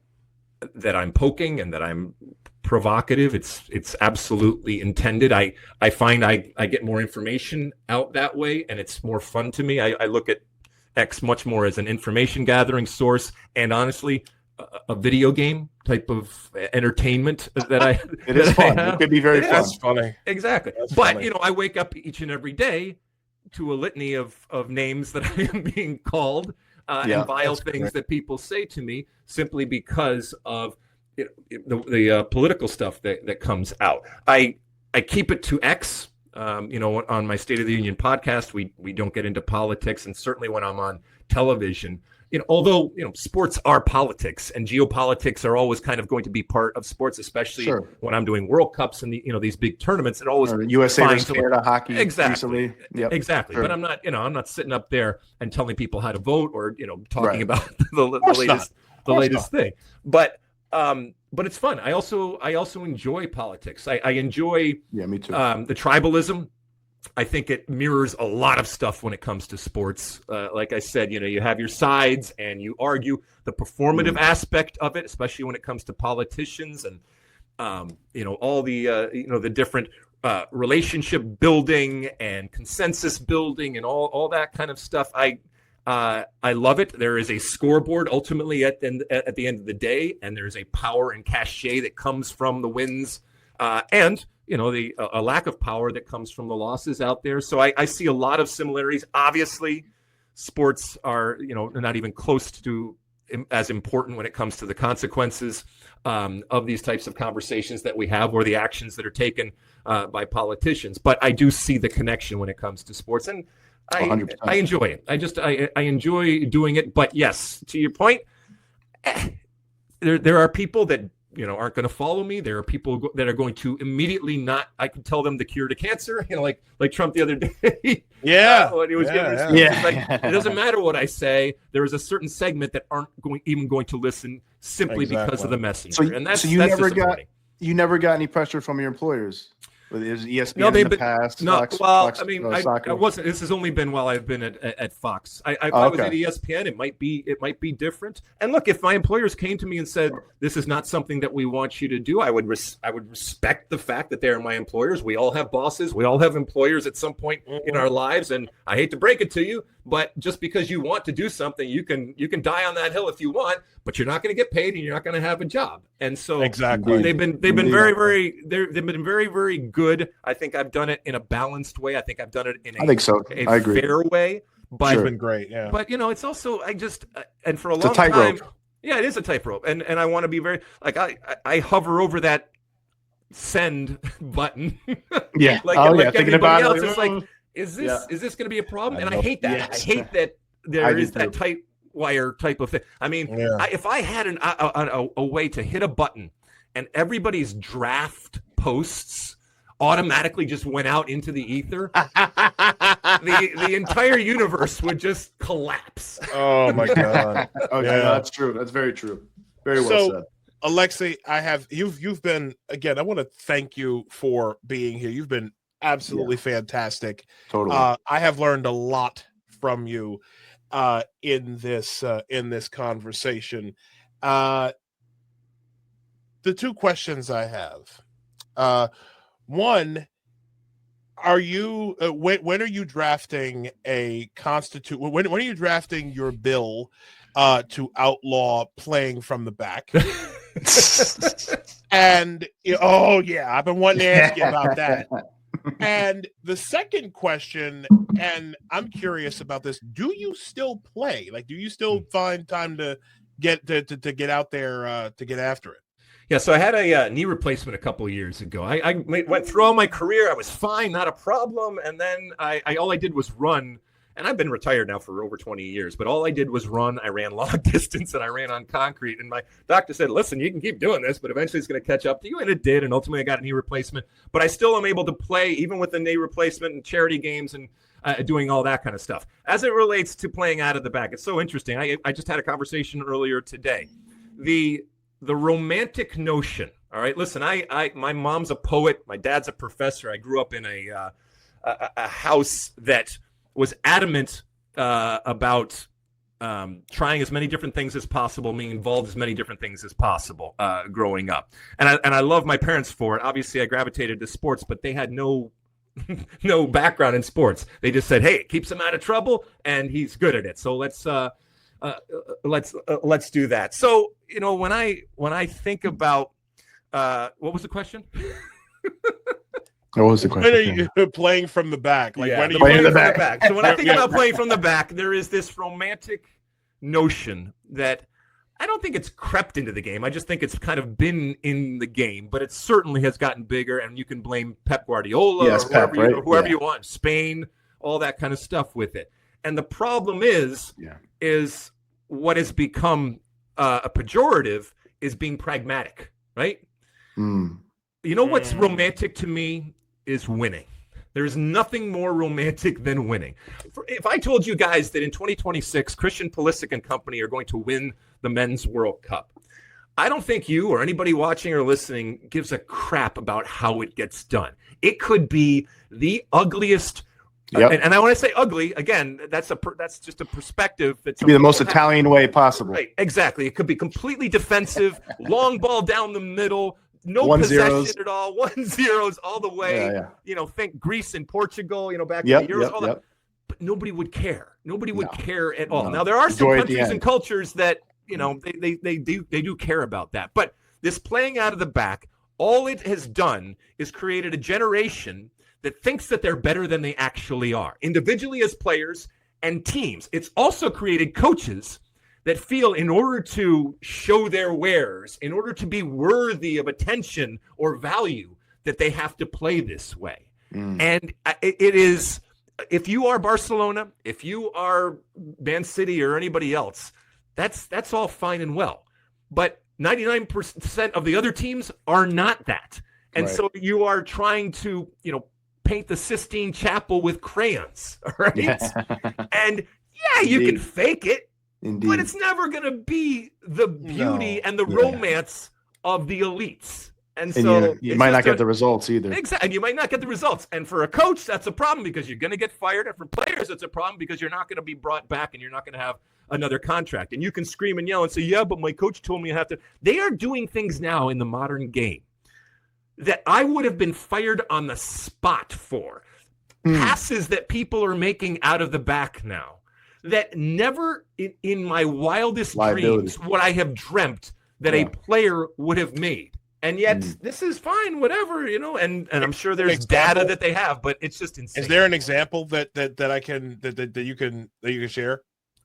I'm poking and that I'm provocative. It's absolutely intended. I find I get more information out that way, and it's more fun to me. I look at X much more as an information gathering source, and honestly, a video game type of entertainment that it is fun. It could be very fun. That's funny. Exactly. But I wake up each and every day to a litany of names that I am being called and vile things that people say to me simply because of the political stuff that comes out. I keep it to X. On my State of the Union podcast, we don't get into politics, and certainly when I'm on television, although sports are politics, and geopolitics are always kind of going to be part of sports, especially when I'm doing World Cups and these big tournaments. It always USA versus Canada hockey, exactly, exactly. Sure. But I'm not sitting up there and telling people how to vote or talking about the latest thing. But it's fun. I also enjoy politics. I enjoy me too. The tribalism. I think it mirrors a lot of stuff when it comes to sports. Like I said, you have your sides and you argue. The performative aspect of it, especially when it comes to politicians and all the different relationship building and consensus building and all that kind of stuff. I love it. There is a scoreboard ultimately at the end of the day, and there's a power and cachet that comes from the wins and the a lack of power that comes from the losses out there. So I see a lot of similarities. Obviously, sports are not even close to as important when it comes to the consequences of these types of conversations that we have, or the actions that are taken by politicians. But I do see the connection when it comes to sports, and I enjoy it. I enjoy doing it. But yes, to your point, there are people that aren't going to follow me. There are people that are going to immediately not. I can tell them the cure to cancer. Like Trump the other day. Yeah, when he was it doesn't matter what I say. There is a certain segment that aren't going to listen simply because of the messenger. And that's you that's never disappointing. you never got any pressure from your employers. Whether it was ESPN in the past. Fox, I wasn't. This has only been while I've been at Fox. I was at ESPN. It might be different. And look, if my employers came to me and said, "This is not something that we want you to do," I would respect the fact that they are my employers. We all have bosses. We all have employers at some point in our lives. And I hate to break it to you, but just because you want to do something, you can die on that hill if you want, but you're not going to get paid and you're not going to have a job. And so exactly, they've been very very good. I think I've done it in a balanced way. I think I've done it in a fair way. But it's been great, yeah. But it's also and for a long time, yeah, it is a tightrope, and I want to be very I hover over that send button, yeah, like thinking everybody about else. It's like, is this going to be a problem? And I hate that. Yes. I hate that there is that tight wire type of thing. I mean, if I had a way to hit a button and everybody's draft posts automatically just went out into the ether, the entire universe would just collapse. Oh my God. That's true. That's very true. Very well said. Alexi, you've been, again, I want to thank you for being here. You've been absolutely fantastic. Totally. I have learned a lot from you in this conversation. The two questions I have. One, are you when are you drafting a when are you drafting your bill to outlaw playing from the back? And I've been wanting to ask you about that. And the second question, and I'm curious about this, do you still play? Like, do you still find time to get out there to get after it? Yeah, so I had a knee replacement a couple of years ago. I went through all my career. I was fine, not a problem. And then all I did was run. And I've been retired now for over 20 years. But all I did was run. I ran long distance and I ran on concrete. And my doctor said, listen, you can keep doing this, but eventually it's going to catch up to you. And it did. And ultimately I got a knee replacement. But I still am able to play even with the knee replacement and charity games and doing all that kind of stuff. As it relates to playing out of the back, it's so interesting. I just had a conversation earlier today. The romantic notion. All right, listen, my mom's a poet. My dad's a professor. I grew up in a house that was adamant about trying as many different things as possible, being involved as many different things as possible growing up. And I love my parents for it. Obviously, I gravitated to sports, but they had no background in sports. They just said, hey, it keeps him out of trouble, and he's good at it. So let's do that. So when I think about what was the question? What was the question? When are you playing from the back? Like, when are you playing from the back? So when I think about playing from the back, there is this romantic notion that I don't think it's crept into the game. I just think it's kind of been in the game, but it certainly has gotten bigger. And you can blame Pep Guardiola or whoever you want, Spain, all that kind of stuff with it. And the problem is what has become a pejorative is being pragmatic, right? You know what's romantic to me is winning. There's nothing more romantic than winning. If I told you guys that in 2026, Christian Pulisic and company are going to win the Men's World Cup, I don't think you or anybody watching or listening gives a crap about how it gets done. It could be the ugliest. And I want to say ugly again. That's just a perspective. That be the most Italian way possible. Right, exactly. It could be completely defensive, long ball down the middle, no 1-0s. Possession at all, 1-0s all the way. Think Greece and Portugal. Back in the Euros, all that. But nobody would care. Nobody would care at all. Now there are some countries and cultures that they do care about that. But this playing out of the back, all it has done is created a generation that thinks that they're better than they actually are, individually as players and teams. It's also created coaches that feel in order to show their wares, in order to be worthy of attention or value, that they have to play this way. And it is, if you are Barcelona, if you are Man City or anybody else, that's all fine and well. But 99% of the other teams are not that. And so you are trying to, paint the Sistine Chapel with crayons, right? Yeah. And you can fake it, but it's never going to be the beauty and the romance of the elites. And so you might not get the results either. Exactly. And you might not get the results. And for a coach, that's a problem because you're going to get fired. And for players, it's a problem because you're not going to be brought back and you're not going to have another contract. And you can scream and yell and say, yeah, but my coach told me I have to. They are doing things now in the modern game that I would have been fired on the spot for. Passes that people are making out of the back now that never in my wildest dreams would I have dreamt that a player would have made. And yet this is fine, whatever, and I'm sure there's data that they have, but it's just insane. Is there an example that I can that you can share?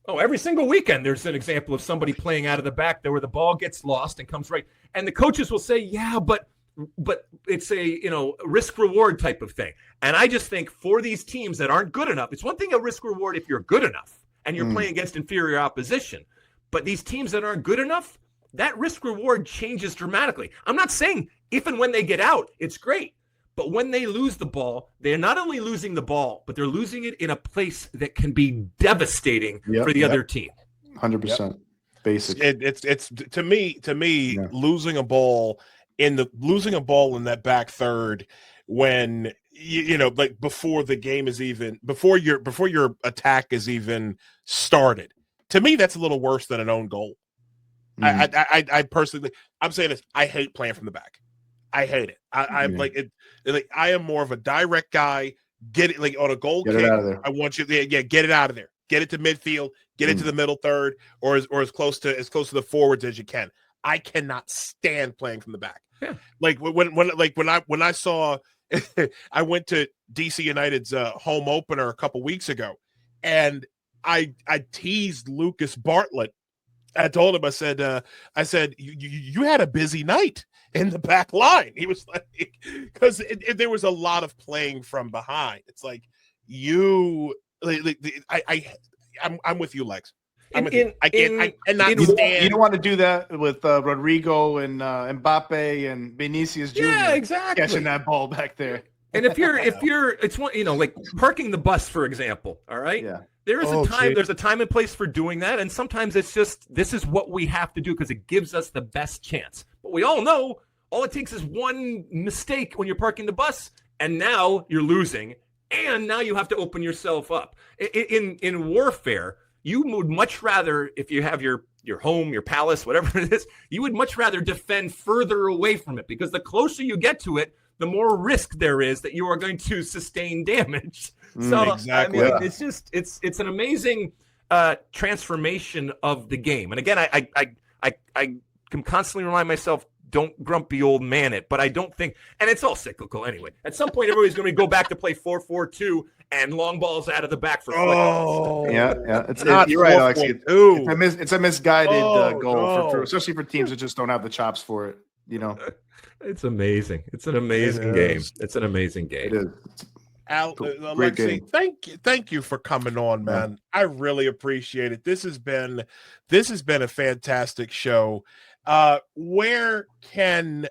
Oh, every single weekend there's an example of somebody playing out of the back there where the ball gets lost and comes right. And the coaches will say, yeah, but it's a risk reward type of thing. And I just think for these teams that aren't good enough, it's one thing a risk reward if you're good enough and you're playing against inferior opposition. But these teams that aren't good enough, that risk reward changes dramatically. I'm not saying if and when they get out, it's great. But when they lose the ball, they're not only losing the ball, but they're losing it in a place that can be devastating for the other team. 100%. Basic. It's to me losing a ball in that back third when like before the game is even before your attack is even started. To me, that's a little worse than an own goal. I personally, I'm saying this. I hate playing from the back. I hate it. I'm like it. Like I am more of a direct guy. Get it like on a goal kick. I want you. Get it out of there. Get it to midfield. Get it to the middle third, or as close to the forwards as you can. I cannot stand playing from the back. Yeah. Like when I saw, I went to DC United's home opener a couple weeks ago, and I teased Lucas Bartlett. I told him, I said, you had a busy night in the back line. He was like, because there was a lot of playing from behind. It's like I'm with you, Lex. I cannot stand. You don't want to do that with Rodrigo and Mbappe and Vinicius Jr. Yeah, exactly. Catching that ball back there. And if you're, it's one, like parking the bus, for example. All right. Yeah. There is a time. There's a time and place for doing that, and sometimes it's just this is what we have to do because it gives us the best chance. But we all know all it takes is one mistake when you're parking the bus, and now you're losing, and now you have to open yourself up. In warfare, you would much rather, if you have your home, your palace, whatever it is, you would much rather defend further away from it because the closer you get to it, the more risk there is that you are going to sustain damage. So exactly. I mean, it's just it's an amazing transformation of the game. And again, I can constantly remind myself, don't grumpy old man it. But I don't think, and it's all cyclical anyway. At some point, everybody's going to go back to play 4-4-2 and long balls out of the back for yeah. It's not. You're right, Alexi. It's a misguided goal for especially for teams that just don't have the chops for it. It's amazing. It's an amazing game. It's an amazing game. It is. Alexi, thank you for coming on, man. I really appreciate it. This has been a fantastic show. Where can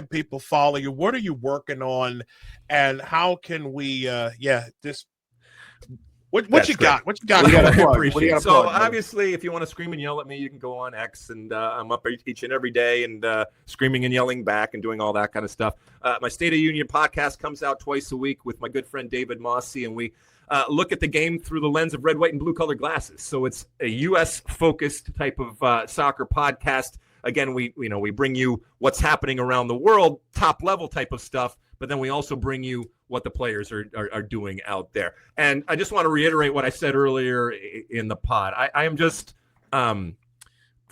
people follow you? What are you working on, and how can we? What you got? What you got? So obviously, if you want to scream and yell at me, you can go on X, and I'm up each and every day and screaming and yelling back and doing all that kind of stuff. My State of Union podcast comes out twice a week with my good friend David Mossy, and we look at the game through the lens of red, white, and blue colored glasses. So it's a U.S. focused type of soccer podcast. Again, we bring you what's happening around the world, top level type of stuff, but then we also bring you what the players are doing out there. And I just want to reiterate what I said earlier in the pod. I am just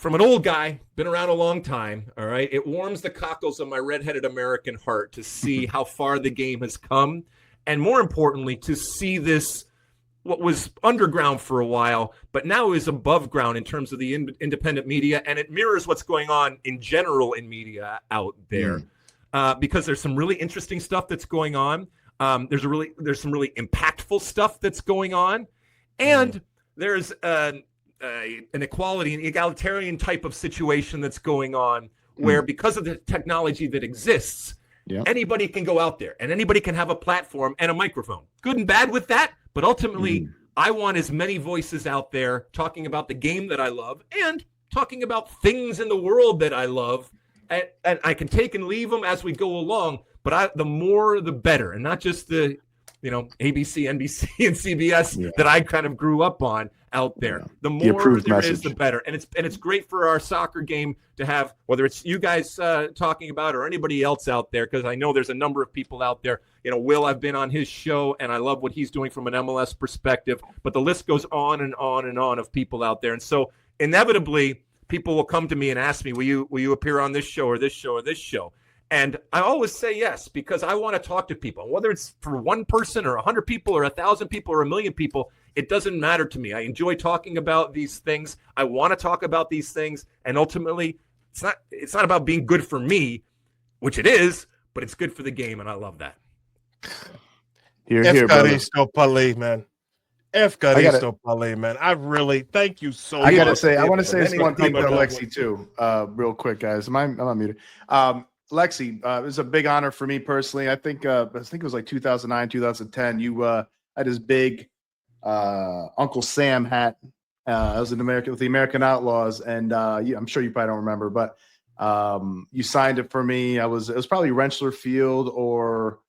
from an old guy, been around a long time, all right, it warms the cockles of my redheaded American heart to see how far the game has come. And more importantly, to see this, what was underground for a while, but now is above ground in terms of the independent media. And it mirrors what's going on in general in media out there. Because there's some really interesting stuff that's going on. There's some really impactful stuff that's going on. And there's an equality, an egalitarian type of situation that's going on where because of the technology that exists, anybody can go out there and anybody can have a platform and a microphone. Good and bad with that, but ultimately I want as many voices out there talking about the game that I love and talking about things in the world that I love. And I can take and leave them as we go along, but the more the better, and not just the, ABC, NBC, and CBS that I kind of grew up on out there. The more there is, the better. And it's great for our soccer game to have, whether it's you guys talking about or anybody else out there, because I know there's a number of people out there. Will, I've been on his show, and I love what he's doing from an MLS perspective. But the list goes on and on and on of people out there, and so inevitably, people will come to me and ask me, will you appear on this show or this show or this show? And I always say yes, because I want to talk to people. Whether it's for one person or 100 people or 1,000 people or 1,000,000 people, it doesn't matter to me. I enjoy talking about these things. I want to talk about these things. And ultimately, it's not about being good for me, which it is, but it's good for the game. And I love that. Here, brother. Man. Efcaristo Pale, man. I really thank you so much. I want to say one thing to Alexi too, real quick, guys. I'm not muted. Alexi, it was a big honor for me personally. I think it was like 2009, 2010. You had his big Uncle Sam hat. I was in America with the American Outlaws, and I'm sure you probably don't remember, but you signed it for me. It was probably Rentschler Field or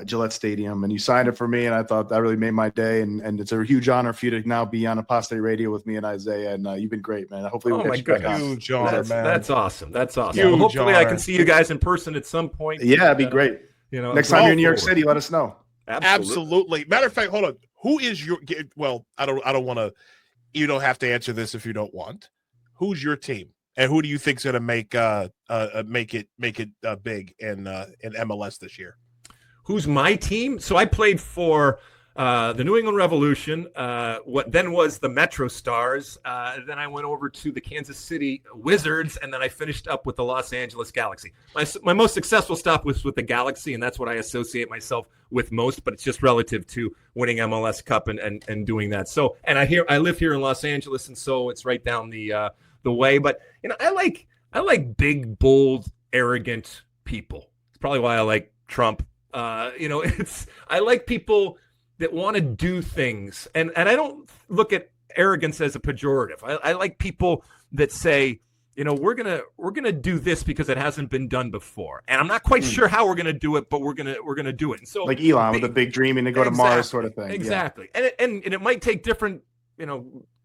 Gillette Stadium, and you signed it for me, and I thought that really made my day, and it's a huge honor for you to now be on Apostate Radio with me and Isaiah, and you've been great, man. Hopefully we'll get you back on. Huge honor, man. That's awesome. Well, hopefully I can see you guys in person at some point. Yeah, it'd be great. Next time you're in New York City, let us know. Absolutely. Matter of fact, hold on. Who is your, well, I don't want to, you don't have to answer this if you don't want. Who's your team? And who do you think's going to make it big in MLS this year? Who's my team? So I played for the New England Revolution, what then was the Metro Stars. Then I went over to the Kansas City Wizards, and then I finished up with the Los Angeles Galaxy. My most successful stop was with the Galaxy, and that's what I associate myself with most, but it's just relative to winning MLS Cup and doing that. So, and I live here in Los Angeles, and so it's right down the way. But I like big, bold, arrogant people. It's probably why I like Trump. I like people that want to do things, and I don't look at arrogance as a pejorative. I like people that say, we're gonna do this because it hasn't been done before, and I'm not quite sure how we're gonna do it, but we're gonna do it. And so, like Elon with a big dream and to go to Mars, sort of thing. Exactly, and it might take different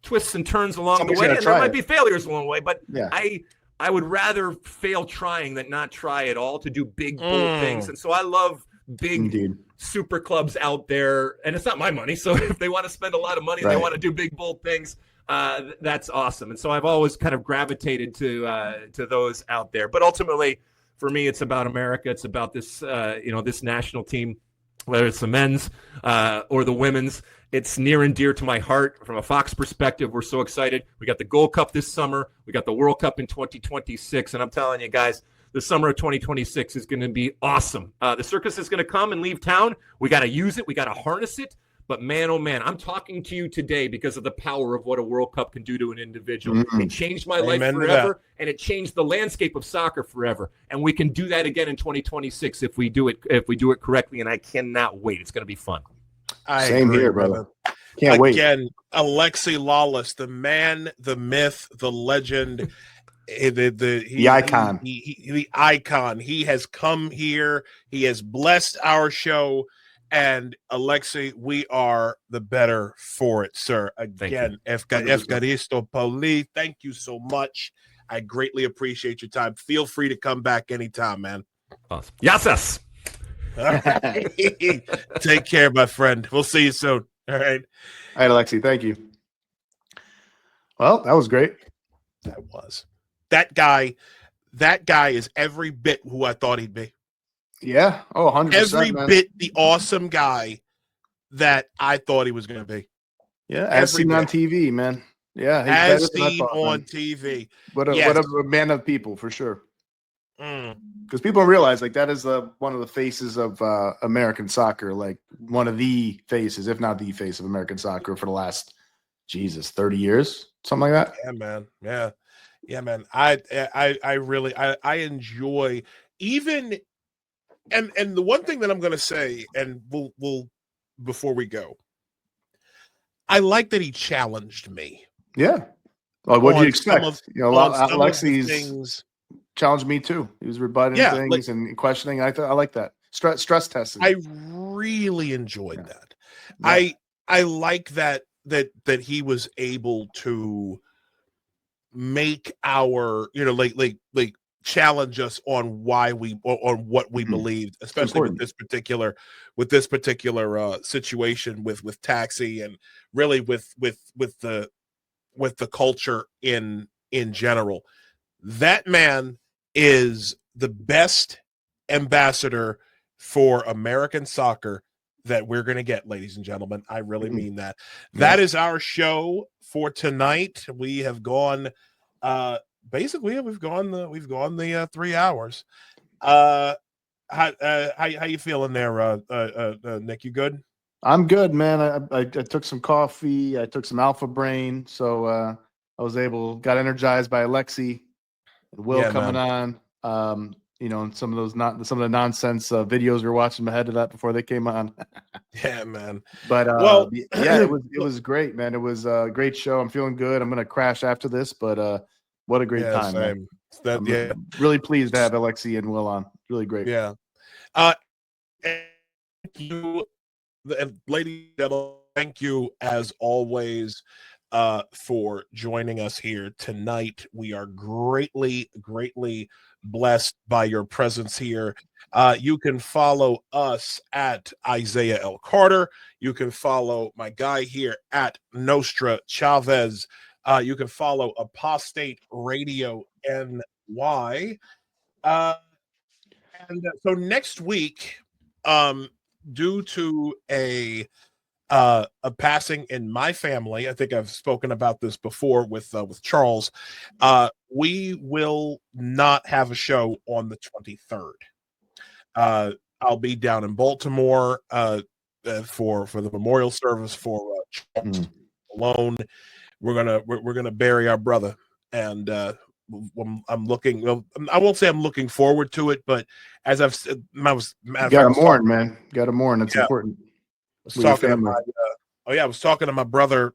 twists and turns along the way, and there might be failures along the way. But I would rather fail trying than not try at all to do big, bold things. And so I love big super clubs out there, and it's not my money. So if they want to spend a lot of money, and they want to do big, bold things, that's awesome. And so I've always kind of gravitated to those out there. But ultimately, for me, it's about America. It's about this, this national team, whether it's the men's or the women's. It's near and dear to my heart. From a Fox perspective, we're so excited. We got the Gold Cup this summer. We got the World Cup in 2026. And I'm telling you guys, the summer of 2026 is going to be awesome. The circus is going to come and leave town. We got to use it. We got to harness it. But man, oh man, I'm talking to you today because of the power of what a World Cup can do to an individual. It changed my life forever, and it changed the landscape of soccer forever. And we can do that again in 2026 if we do it correctly. And I cannot wait. It's going to be fun. Same here, brother. Can't wait. Again, Alexi Lalas, the man, the myth, the legend. The icon. The icon. He has come here. He has blessed our show. And Alexi, we are the better for it, sir. Again, Efcaristo Pauli, thank you so much. I greatly appreciate your time. Feel free to come back anytime, man. Awesome. Yes. All right. Take care, my friend. We'll see you soon. All right. All right, Alexi. Thank you. Well, that was great. That was that guy. That guy is every bit who I thought he'd be. Yeah. Oh, 100%. Every man. bit the awesome guy that I thought he was going to be. Yeah, as Every seen on bit. TV, man. Yeah, he's better As than I seen thought, on man. TV. What a Yes. man of people for sure. Mm. Because people don't realize like that is one of the faces of American soccer, like one of the faces, if not the face of American soccer for the last 30 years, something like that. Yeah, man. Yeah, man. I really I enjoy even and the one thing that I'm gonna say, and we'll before we go, I like that he challenged me. Yeah. Well, what do you on expect? some of- You know, on some of the Alexi's things. challenged me too. He was rebutting Yeah, things and questioning. I like that. Stress testing. I really enjoyed Yeah. that. Yeah. I like that he was able to make our, like challenge us on why on what we Mhm. believed, especially with this particular situation with Taxi, and really with the culture in general. That man is the best ambassador for American soccer that we're going to get, ladies and gentlemen. I really mean that. That is our show for tonight. We have gone basically we've gone the 3 hours. How you feeling there, Nick? You good? I'm good, man. I took some coffee. I took some Alpha Brain, so I was got energized by Alexi and Will coming on. And some of the nonsense videos we were watching ahead of that before they came on. Yeah, man. But well, yeah, it was great, man. It was a great show. I'm feeling good. I'm gonna crash after this, but what a great time, man. I'm really pleased to have Alexi and Will on. Really great. Yeah. Thank you, ladies and gentlemen. Thank you as always for joining us here tonight. We are greatly blessed by your presence here. You can follow us at Isaiah L. Carter. You can follow my guy here at NostraChavez. You can follow Apostate Radio NY. And so next week, due to a passing in my family, I think I've spoken about this before with Charles. We will not have a show on the 23rd. I'll be down in Baltimore for the memorial service for Charles alone. We're gonna bury our brother, and I'm looking. Well, I won't say I'm looking forward to it, but as I've said, You gotta mourn, man. You gotta mourn. That's important. I was talking to my brother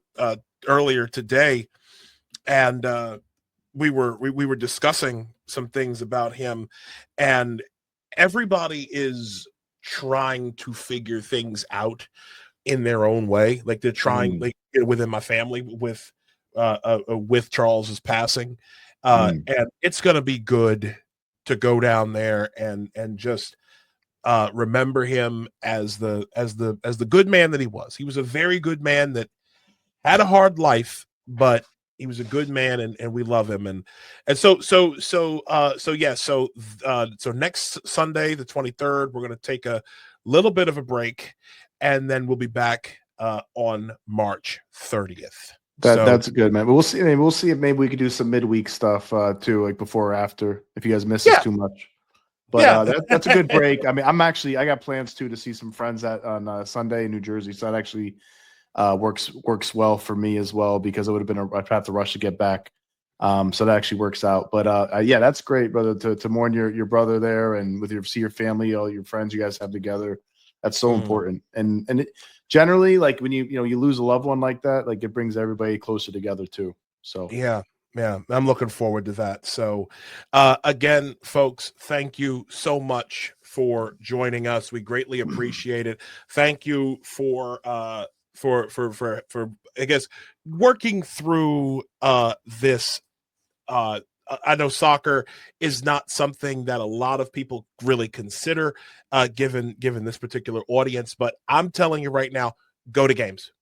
earlier today, and we were discussing some things about him, and everybody is trying to figure things out in their own way. Like they're trying, like within my family with Charles's passing, and it's gonna be good to go down there and just remember him as the good man that he was. He was a very good man that had a hard life, but he was a good man, and we love him. So next Sunday, the 23rd, we're going to take a little bit of a break, and then we'll be back on March 30th. That's good, man. But we'll see. We'll see if maybe we could do some midweek stuff too, like before or after, if you guys miss us too much. But that's a good break. I mean, I got plans too to see some friends on Sunday in New Jersey, so that actually works well for me as well, because it would have been I'd have to rush to get back. So that actually works out. But yeah, that's great, brother, to mourn your brother there, and see your family, all your friends you guys have together. That's so important. And generally, like when you lose a loved one like that, like it brings everybody closer together too. So yeah, I'm looking forward to that. So again, folks, thank you so much for joining us. We greatly appreciate it. Thank you for I guess working through this. I know soccer is not something that a lot of people really consider, given this particular audience, but I'm telling you right now, go to games.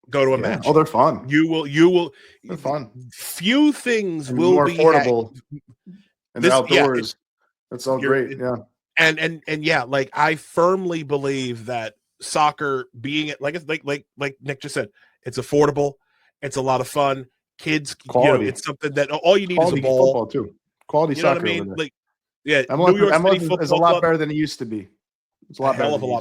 go to a Yeah. match. Oh, they're fun. You will. They're fun. Few things And will more be affordable. And This- they're yeah, outdoors. That's all you're- great. Yeah. and yeah, like I firmly believe that soccer being it like Nick just said, it's affordable, it's a lot of fun. Kids, Quality. it's something that all you need Quality is a ball. football too. Quality You know what soccer. I mean? over there. Like, yeah, MLS, New York City MLS is a Football lot Club, better than it used to be. It's a a lot better. hell of a than it lot used